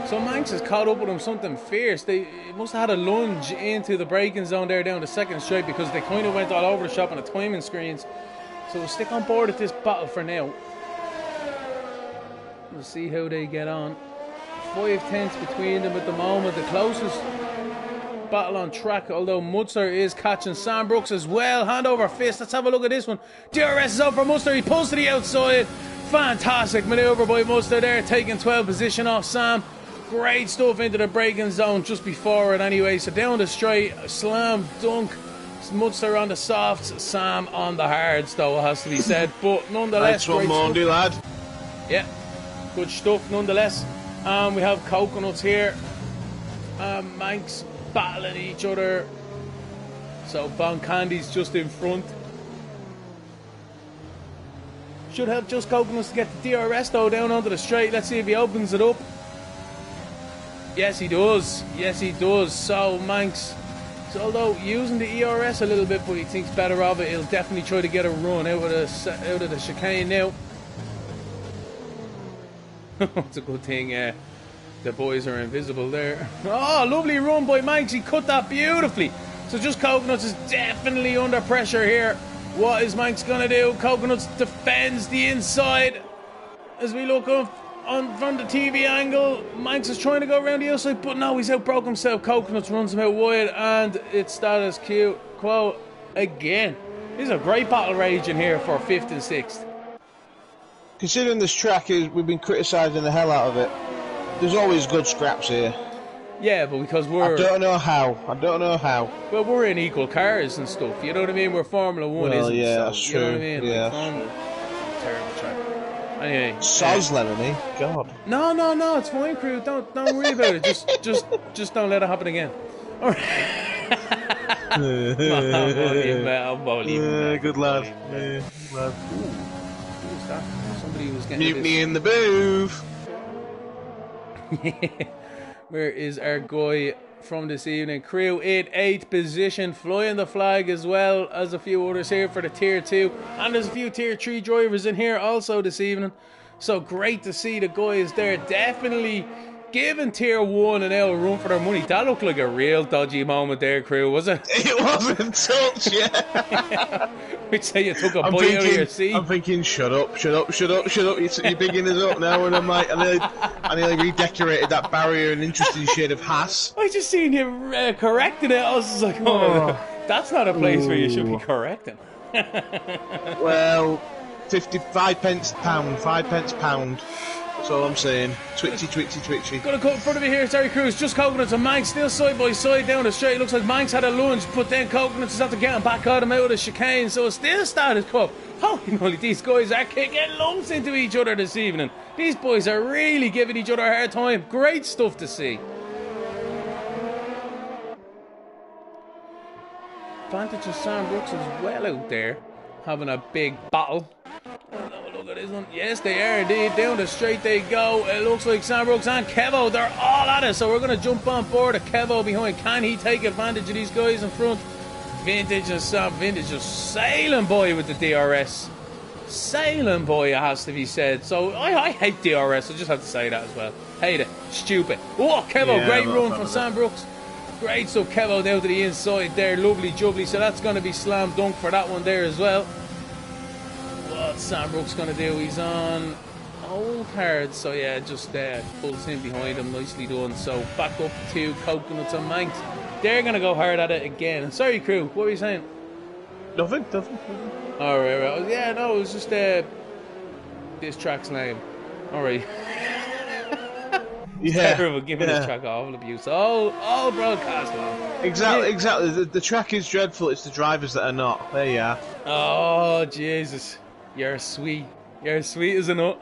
A: So Manx has caught up with him something fierce. They must have had a lunge into the braking zone there down the second straight because they kind of went all over the shop on the timing screens. So we'll stick on board at this battle for now. We'll see how they get on. 5 tenths between them at the moment. The closest battle on track, although Mudster is catching Sam Brooks as well. Hand over fist. Let's have a look at this one. DRS is up for Mudster. He pulls to the outside. Fantastic manoeuvre by Mudster there, taking 12th position off Sam. Great stuff into the braking zone just before it anyway. So down the straight, slam, dunk. Mudster on the softs, Sam on the hards though, it has to be said. But nonetheless,
B: nice one, Monday, lad.
A: Yeah, good stuff nonetheless. We have Coconuts here. Manx battling each other. So Bon Candy's just in front. Should help Just Coconuts to get the DRS though down onto the straight. Let's see if he opens it up. Yes, he does. Yes, he does. So, Manx, so although using the ERS a little bit, but he thinks better of it, he'll definitely try to get a run out of the chicane now. It's a good thing the boys are invisible there. Oh, lovely run by Manx. He cut that beautifully. So Just Coconuts is definitely under pressure here. What is Manx going to do? Coconuts defends the inside. As we look up from the TV angle, Manx is trying to go around the outside, but no, he's outbroke himself. Coconuts runs him out wide, and it's status quo again. This is a great battle raging here for 5th and 6th.
B: Considering this track we've been criticising the hell out of it, there's always good scraps here.
A: Yeah, but because
B: I don't know how.
A: Well, we're in equal cars and stuff. You know what I mean? We're Formula 1,
B: well,
A: isn't
B: yeah,
A: so,
B: that's true.
A: You know what I mean?
B: Yeah,
A: like, terrible track. Anyway,
B: Soz Lemony, God.
A: No, it's fine, crew. Don't worry about it. Just don't let it happen again. All right.
B: Good lad.
A: Who's that? Somebody was getting
B: mutiny in the booth.
A: Where is our guy from this evening? Crew in 8th position, flying the flag as well as a few others here for the Tier 2. And there's a few Tier 3 drivers in here also this evening. So great to see the guys there. Definitely giving Tier 1 an L run for their money. That looked like a real dodgy moment there, crew, was it?
B: It wasn't touch, yeah.
A: Which say you took a bite out of your seat.
B: I'm thinking, shut up. You're bigging us up now, and I'm like, I nearly redecorated that barrier an interesting shade of Haas.
A: I just seen him correcting it. I was just like, oh, that's not a place where you should be correcting.
B: Well, 5 pence pound. That's all I'm saying. Twitchy.
A: Gonna cut in front of you here, sorry, Cruz. Just Coconuts and Manx still side by side down the straight. Looks like Manx had a lunge, but then Coconuts is after getting back at him out of the chicane, so it's still status quo. Holy moly, these guys are kicking lumps into each other this evening. These boys are really giving each other a hard time. Great stuff to see. Vantage and Sam Brooks as well out there, having a big battle. Oh, look at this one. Yes, they are indeed. Down the straight they go. It looks like Sam Brooks and Kevo, they're all at it. So we're going to jump on board. Kevo behind. Can he take advantage of these guys in front? Vintage and Sam. Vintage just sailing boy with the DRS. Sailing boy, it has to be said. So I hate DRS. I just have to say that as well. Hate it. Stupid. Oh, Kevo. Yeah, great run from Sam Brooks. Great. So Kevo down to the inside there. Lovely jubbly. So that's going to be slam dunk for that one there as well. What Sam Brooks going to do? He's on old cards, so yeah, just pulls him behind him, nicely done. So back up to Coconuts and Manx. They're going to go hard at it again. Sorry, crew, what were you saying?
B: Nothing.
A: Alright. Yeah, no, it was just this track's lame. Alright.
B: Yeah.
A: Terrible, giving this track awful abuse. All broadcast long.
B: Exactly. The track is dreadful. It's the drivers that are not. There you are.
A: Oh, Jesus. You're sweet. You're sweet as a nut.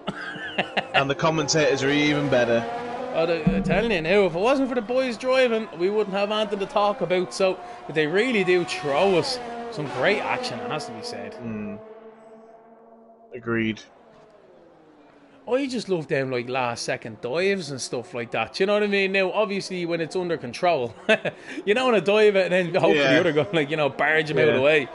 B: And the commentators are even better.
A: Oh, I'm telling you now, if it wasn't for the boys driving, we wouldn't have anything to talk about. So, but they really do throw us some great action, it has to be said.
B: Agreed.
A: I just love them like last second dives and stuff like that. You know what I mean? Now, obviously, when it's under control, you don't want to dive it and then hope the other guy, barge him out of the way.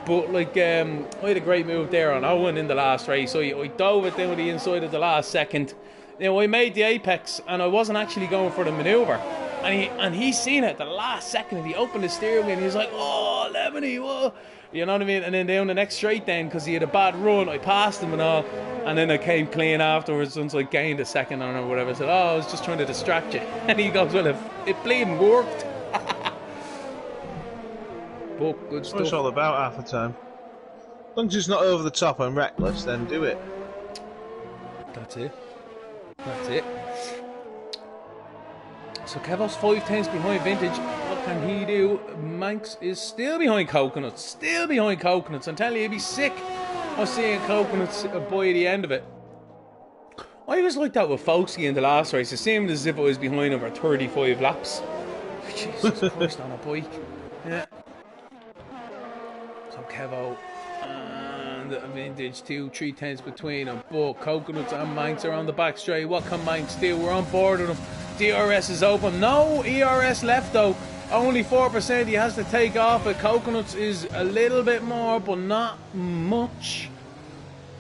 A: But like, I had a great move there on Owen in the last race. I dove it down the inside at the last second. Now I made the apex and I wasn't actually going for the manoeuvre. And he seen it at the last second and he opened the steering wheel and he was like, oh, Lemony, whoa. You know what I mean? And then down the next straight then, because he had a bad run, I passed him and all. And then I came clean afterwards once I gained a second on or whatever. I said, oh, I was just trying to distract you. And he goes, well, it bleeding worked. But good stuff.
B: What it's all about half the time. As long as it's not over the top and reckless, then do it.
A: That's it. So Kevo's 5 tenths behind Vintage. What can he do? Manx is still behind Coconuts. I'm telling you, he'd be sick of seeing Coconuts by the end of it. I was like that with Folksy in the last race. It seemed as if I was behind him for 35 laps. Jesus Christ, on a bike. Yeah. So Kevo and and Vintage 2, 3/10 between them. But Coconuts and Manx are on the back straight. What can Manx do? We're on board with them. DRS is open. No ERS left though. Only 4%. He has to take off it. Coconuts is a little bit more, but not much.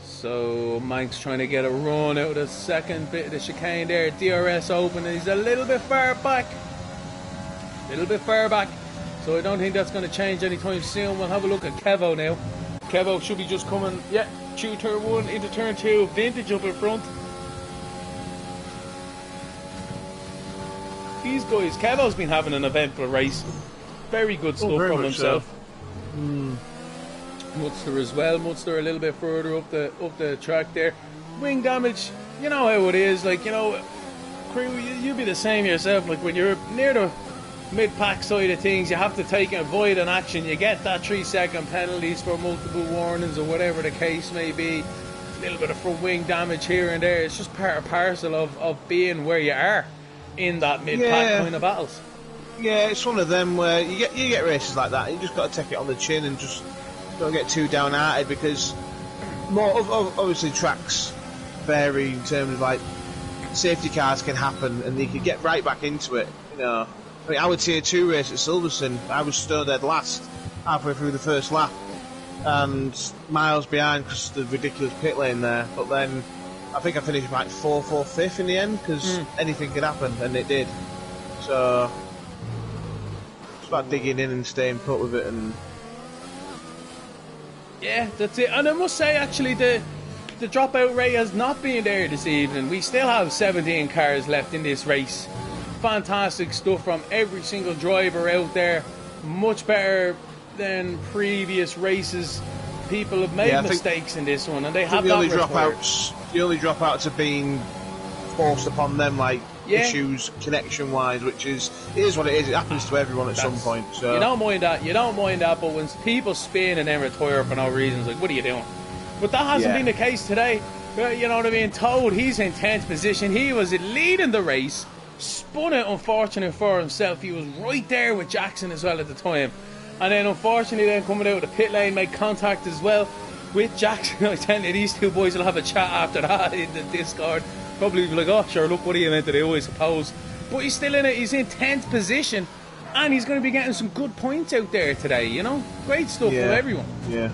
A: So Manx trying to get a run out of the second bit of the chicane there. DRS open, and he's a little bit far back. So I don't think that's going to change anytime soon. We'll have a look at Kevo now. Kevo should be just coming, yeah, through turn 1 into turn 2. Vintage up in front. These guys, Kevo's been having an eventful race. Very good stuff from himself. Munster as well. Munster a little bit further up the track there. Wing damage, you know how it is. Like, you know, crew, you'll be the same yourself. Like when you're near the mid-pack side of things, you have to take and avoid an action. You get that 3-second penalties for multiple warnings or whatever the case may be. A little bit of front wing damage here and there. It's just part and parcel of being where you are in that mid-pack kind of battles.
B: Yeah, it's one of them where you get races like that. You just got to take it on the chin and just don't get too downhearted, because obviously tracks vary in terms of like safety cars can happen and you can get right back into it. You know, I mean, our tier 2 race at Silverstone, I was stone dead last halfway through the first lap and miles behind because of the ridiculous pit lane there. But then I think I finished like 4th or 5th in the end, because anything could happen, and it did. So it's about digging in and staying put with it. And
A: yeah, that's it. And I must say, actually, the dropout rate has not been there this evening. We still have 17 cars left in this race. Fantastic stuff from every single driver out there. Much better than previous races. People have made mistakes in this one, and they have
B: the only dropouts have been forced upon them, like issues connection wise, which is what it is. It happens to everyone at some point. So
A: you don't mind that, but when people spin and then retire for no reason, it's like, what are you doing? But that hasn't been the case today. You know what I mean? Toad, he's in 10th position. He was leading the race, spun it, unfortunate for himself. He was right there with Jackson as well at the time. And then unfortunately then coming out of the pit lane, made contact as well with Jackson. I tell you, these two boys will have a chat after that in the Discord. Probably be like, oh sure, look, what are you meant to do, I suppose. But he's still in it. He's in 10th position, and he's going to be getting some good points out there today, you know. Great stuff for everyone.
B: Yeah.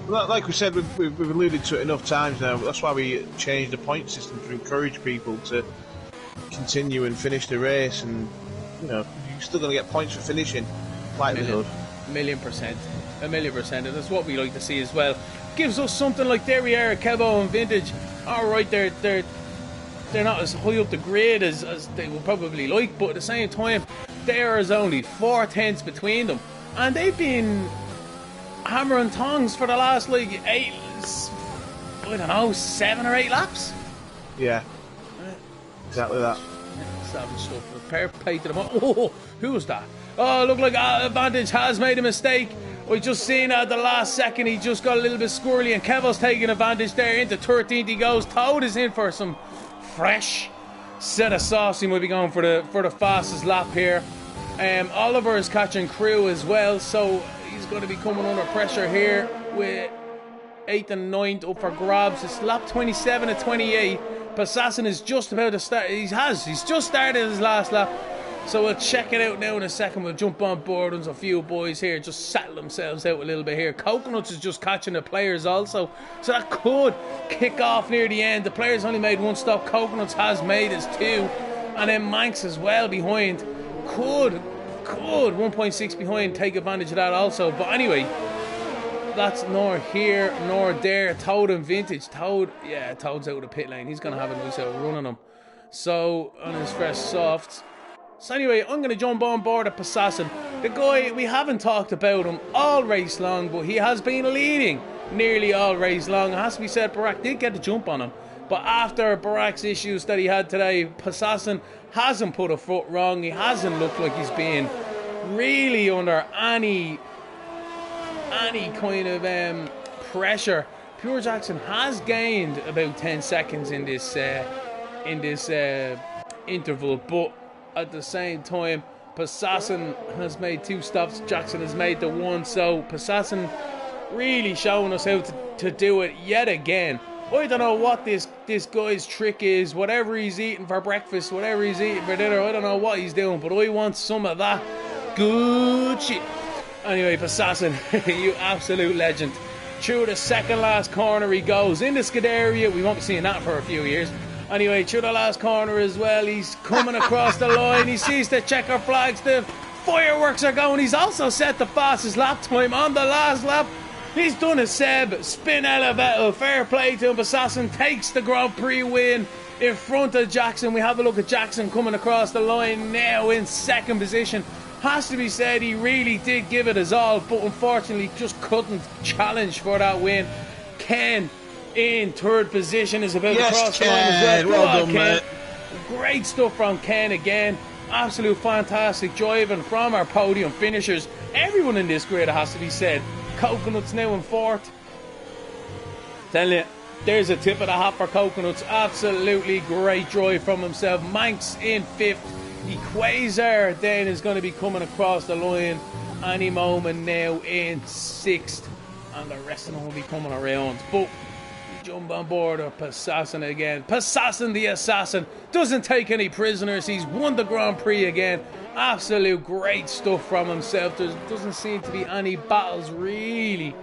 B: Well, like we said, we've alluded to it enough times now. That's why we changed the point system to encourage people to continue and finish the race. And, you know, you're still going to get points for finishing. Likelihood.
A: A million percent. And that's what we like to see as well. Gives us something like, there we are, Kevo and Vintage. Alright, they're not as high up the grade as they would probably like, but at the same time, there is only 4/10 between them. And they've been hammer and tongs for the last, like, 7 or 8 laps.
B: Yeah. Exactly that.
A: Savage stuff. Fair play to them. Oh, who was that? Oh, look like Advantage has made a mistake. We just seen at the last second he just got a little bit squirrely, and Kevo's taking advantage there. Into 13th he goes. Toad is in for some fresh set of sauce. He might be going for the fastest lap here. Oliver is catching crew as well, so he's going to be coming under pressure here with 8th and 9th up for grabs. It's lap 27 at 28. Passassin is just about to start. He's just started his last lap. So we'll check it out now in a second. We'll jump on board. There's a few boys here just settle themselves out a little bit here. Coconuts is just catching the players also, so that could kick off near the end. The players only made one stop. Coconuts has made his 2, and then Manx as well behind. Could 1.6 behind take advantage of that also. But anyway, that's nor here nor there. Toad and Vintage. Toad's out of the pit lane. He's gonna have a nice out run on him. So on his fresh softs. So anyway, I'm going to jump on board at Passassin. The guy, we haven't talked about him all race long, but he has been leading nearly all race long. It has to be said, Barack did get the jump on him. But after Barack's issues that he had today, Passassin hasn't put a foot wrong. He hasn't looked like he's been really under any kind of pressure. Pure Jackson has gained about 10 seconds in this interval, but at the same time, Passassin has made 2 stops. Jackson has made the 1. So Passassin really showing us how to do it yet again. I don't know what this guy's trick is, whatever he's eating for breakfast, whatever he's eating for dinner, I don't know what he's doing, but I want some of that good shit. Anyway, Passassin, you absolute legend. Through the second last corner he goes, in the Scuderia, we won't be seeing that for a few years. Anyway, through the last corner as well, he's coming across the line, he sees the checker flags, the fireworks are going, he's also set the fastest lap time on the last lap. He's done a Seb spin elevator. Fair play to him. Assassin takes the Grand Prix win in front of Jackson. We have a look at Jackson coming across the line now in second position. Has to be said, he really did give it his all, but unfortunately just couldn't challenge for that win. Ken in third position is about to cross the line as well.
B: Well done, mate.
A: Great stuff from Ken again. Absolute fantastic driving from our podium finishers. Everyone in this grid, has to be said. Coconuts now in fourth. Tell you, there's a tip of the hat for Coconuts. Absolutely great drive from himself. Manx in fifth. Equazer then is going to be coming across the line any moment now in sixth. And the rest of them will be coming around. But jump on board of Passassin again. Passassin the Assassin doesn't take any prisoners. He's won the Grand Prix again. Absolute great stuff from himself. There doesn't seem to be any battles really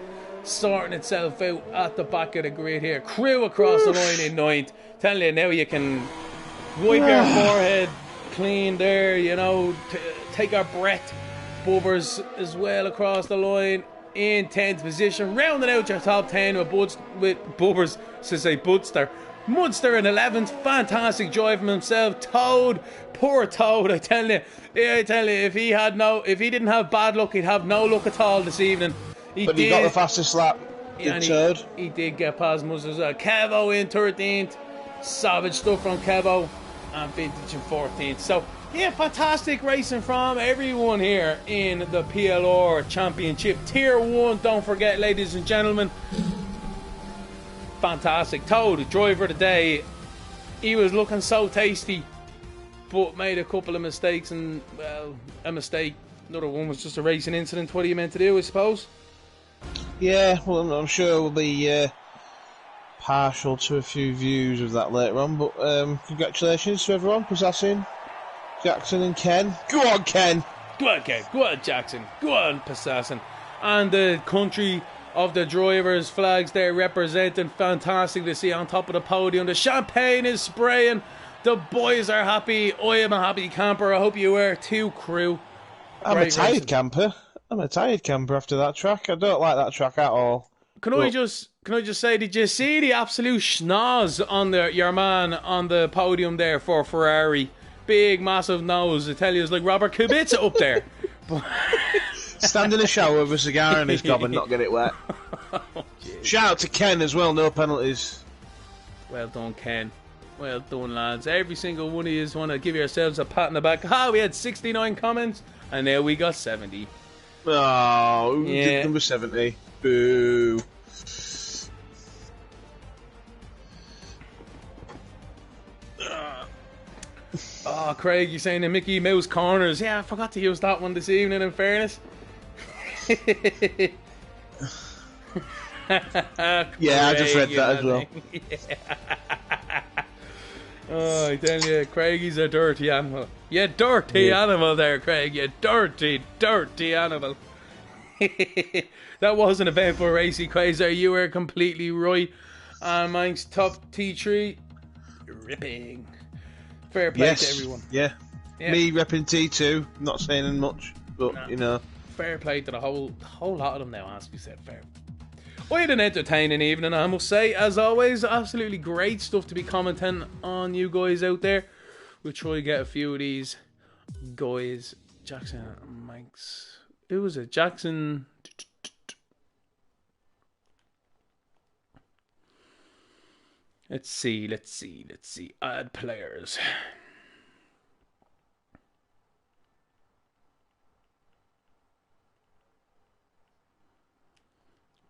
A: sorting itself out at the back of the grid here. Crew across the line in ninth. Tell you, now you can wipe your forehead clean there, you know, take our breath. Bubbers as well across the line in 10th position. Rounding out your top 10 with Bubbers, to say Budster. Munster in 11th, fantastic drive from himself. Toad, poor Toad, I tell you, if he didn't have bad luck, he'd have no luck at all this evening.
B: He got the fastest lap.
A: He did get past Munster as well. Kevo in 13th, savage stuff from Kevo, and Vintage in 14th. So yeah, fantastic racing from everyone here in the PLR Championship Tier 1. Don't forget, ladies and gentlemen, fantastic. Toad, driver of the day. He was looking so tasty, but made a couple of mistakes, and well, a mistake. Another one was just a racing incident. What are you meant to do, I suppose?
B: Yeah, well, I'm sure we'll be partial to a few views of that later on, but congratulations to everyone. Passassin, Jackson and Ken. Go on, Ken!
A: Go on, Ken. Go on, Jackson. Go on, Passassin. And the country of the drivers' flags there representing. Fantastic to see on top of the podium. The champagne is spraying. The boys are happy. I am a happy camper. I hope you are too, crew.
B: I'm a tired camper. I'm a tired camper after that track. I don't like that track at all.
A: Can I just say, did you see the absolute schnoz on your man on the podium there for Ferrari? Big, massive nose. I tell you, it's like Robert Kubica up there.
B: Stand in a shower with a cigar in his gob and not get it wet. Oh, shout out to Ken as well, no penalties.
A: Well done, Ken. Well done, lads. Every single one of you want to give yourselves a pat on the back. We had 69 comments, and now we got 70.
B: Oh, yeah. Number 70. Boo.
A: Oh, Craig, you're saying the Mickey Mouse corners. Yeah, I forgot to use that one this evening, in fairness.
B: Yeah, I just read that as well.
A: Oh, I tell you, Craigie's a dirty animal. You dirty animal there, Craig. You dirty, dirty animal. That was an eventful race, Quasar. You were completely right. And Mike's top T3. Ripping. Fair play to everyone.
B: Yeah. Me repping T2. Not saying much, but you know.
A: Fair play to the whole lot of them now, as we said. Fair. I had an entertaining evening, I must say. As always, absolutely great stuff to be commenting on, you guys out there. We'll try to get a few of these guys. Jackson, Mike's. Who was it? Jackson. Let's see. Add players.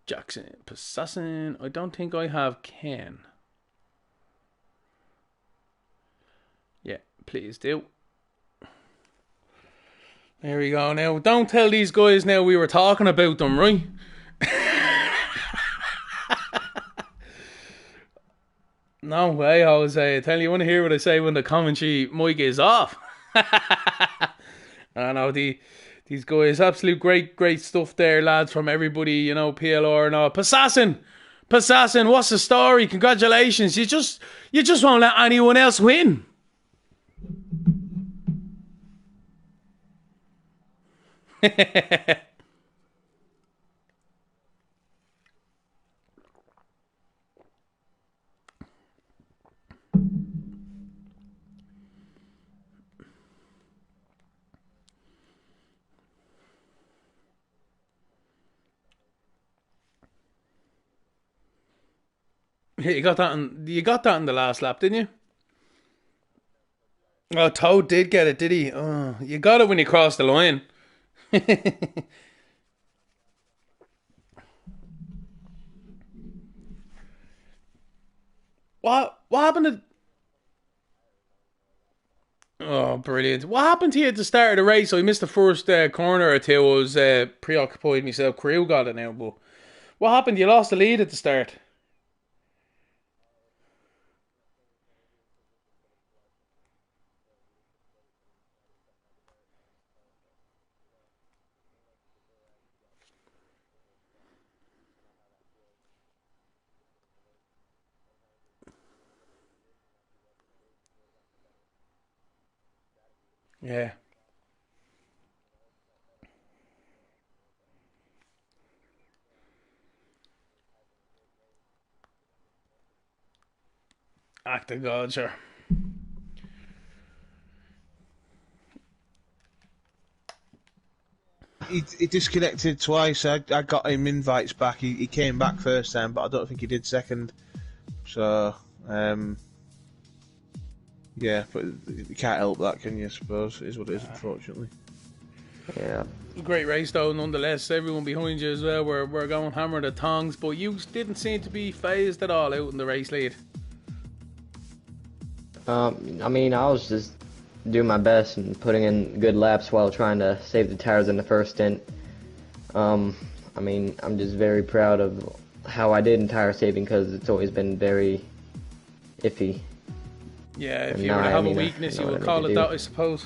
A: Jackson, Passassin. I don't think I have Ken. Yeah, please do. There we go. Now, don't tell these guys now we were talking about them, right? No way, Jose. I tell you, want to hear what I say when the commentary mic is off. I know these guys, absolute great stuff there, lads, from everybody, you know, PLR and all. Passassin, what's the story? Congratulations. You just won't let anyone else win. You got that in the last lap, didn't you? Oh, Toad did get it, did he? Oh, you got it when you crossed the line. What happened to? Oh, brilliant! What happened to you at the start of the race? So I missed the first corner or two. I was preoccupied myself. Crew got it now, but what happened? You lost the lead at the start. Yeah, act of God, sure.
B: He disconnected twice. I got him invites back. He came back first time, but I don't think he did second. So, yeah, but you can't help that, can you? I suppose it is what it is, unfortunately.
C: Yeah.
A: Great race though, nonetheless. Everyone behind you as well. We're going hammer the tongs, but you didn't seem to be phased at all out in the race lead.
C: I mean, I was just doing my best and putting in good laps while trying to save the tires in the first stint. I mean, I'm just very proud of how I did in tire saving because it's always been very iffy.
A: Yeah, if
C: And
A: you were to
C: now
A: have
C: I
A: a
C: mean,
A: weakness,
C: I
A: you
C: know
A: would
C: what I
A: call
C: need
A: it
C: to
A: that,
C: do.
A: I suppose.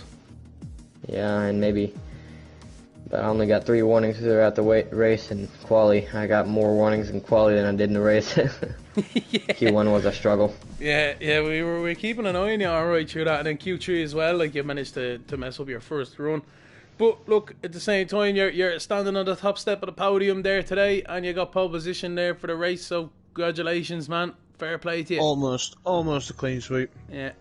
C: Yeah, and maybe, but I only got 3 warnings throughout the race and quali. I got more warnings in quali than I did in the race. Q1 was a struggle.
A: Yeah, we were keeping an eye on you all right through that, and then Q3 as well. Like you managed to mess up your first run, but look, at the same time, you're standing on the top step of the podium there today, and you got pole position there for the race. So congratulations, man! Fair play to you.
B: Almost a clean sweep.
A: Yeah,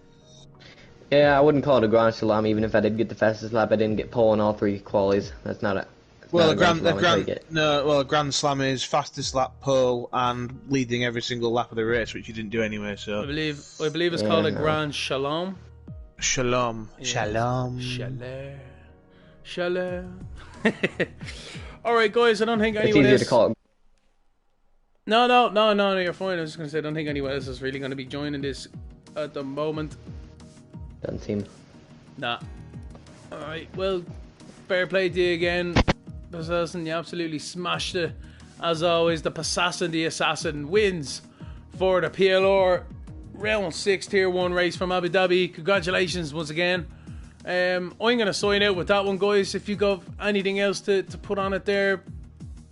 C: Yeah, I wouldn't call it a Grand Slam, even if I did get the fastest lap. I didn't get pole in all 3 qualies. That's not a.
B: Well,
C: not a Grand Slam until you get.
B: a Grand Slam is fastest lap pole and leading every single lap of the race, which you didn't do anyway.
A: I
B: So,
A: believe it's
C: Yeah,
A: called a
C: no.
A: Grand Shalom.
B: shalom, shalom.
A: Shalom. All right, guys. I don't think
C: It's
A: anyone
C: easier
A: else.
C: to call it.
A: No, you're fine. I was just gonna say I don't think anyone else is really gonna be joining this at the moment.
C: Doesn't seem.
A: Nah. All right. Well, fair play to you again, Passassin. You absolutely smashed it. As always, the Passassin, the Assassin, wins for the PLR Round 6 Tier 1 race from Abu Dhabi. Congratulations once again. I'm going to sign out with that one, guys. If you got anything else to put on it there,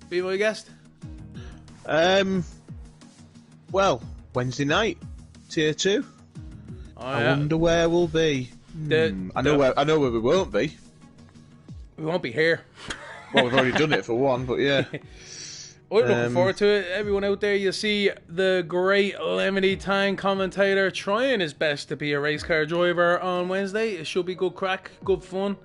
A: be my guest.
B: Well, Wednesday night, Tier 2.
A: Oh,
B: I
A: yeah.
B: wonder where we'll be. I know where we won't be.
A: We won't be here.
B: Well, we've already done it for one, but yeah.
A: We're looking forward to it. Everyone out there, you'll see the great Lemony Tang commentator trying his best to be a race car driver on Wednesday. It should be good crack, good fun.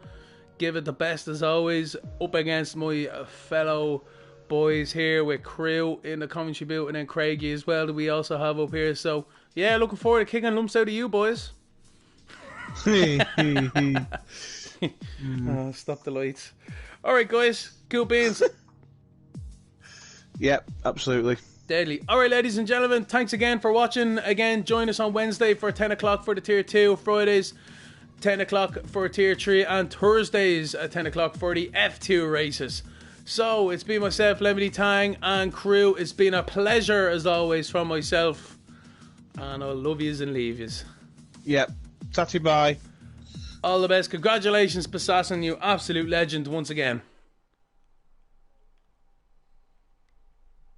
A: Give it the best as always. Up against my fellow boys here with Crew in the commentary booth, and then Craigie as well that we also have up here. So yeah, looking forward to kicking lumps out of you boys. Stop the lights. Alright guys, cool beans.
B: Yep, absolutely.
A: Deadly. Alright ladies and gentlemen, thanks again for watching. Again, join us on Wednesday for 10 o'clock for the Tier 2, Fridays 10 o'clock for Tier 3, and Thursdays at 10 o'clock for the F2 races. So, it's been myself, Lemony Tang, and Crew. It's been a pleasure as always from myself. And I'll love yous and leave yous.
B: Yep. Tatty bye.
A: All the best. Congratulations, Basassin, you absolute legend once again.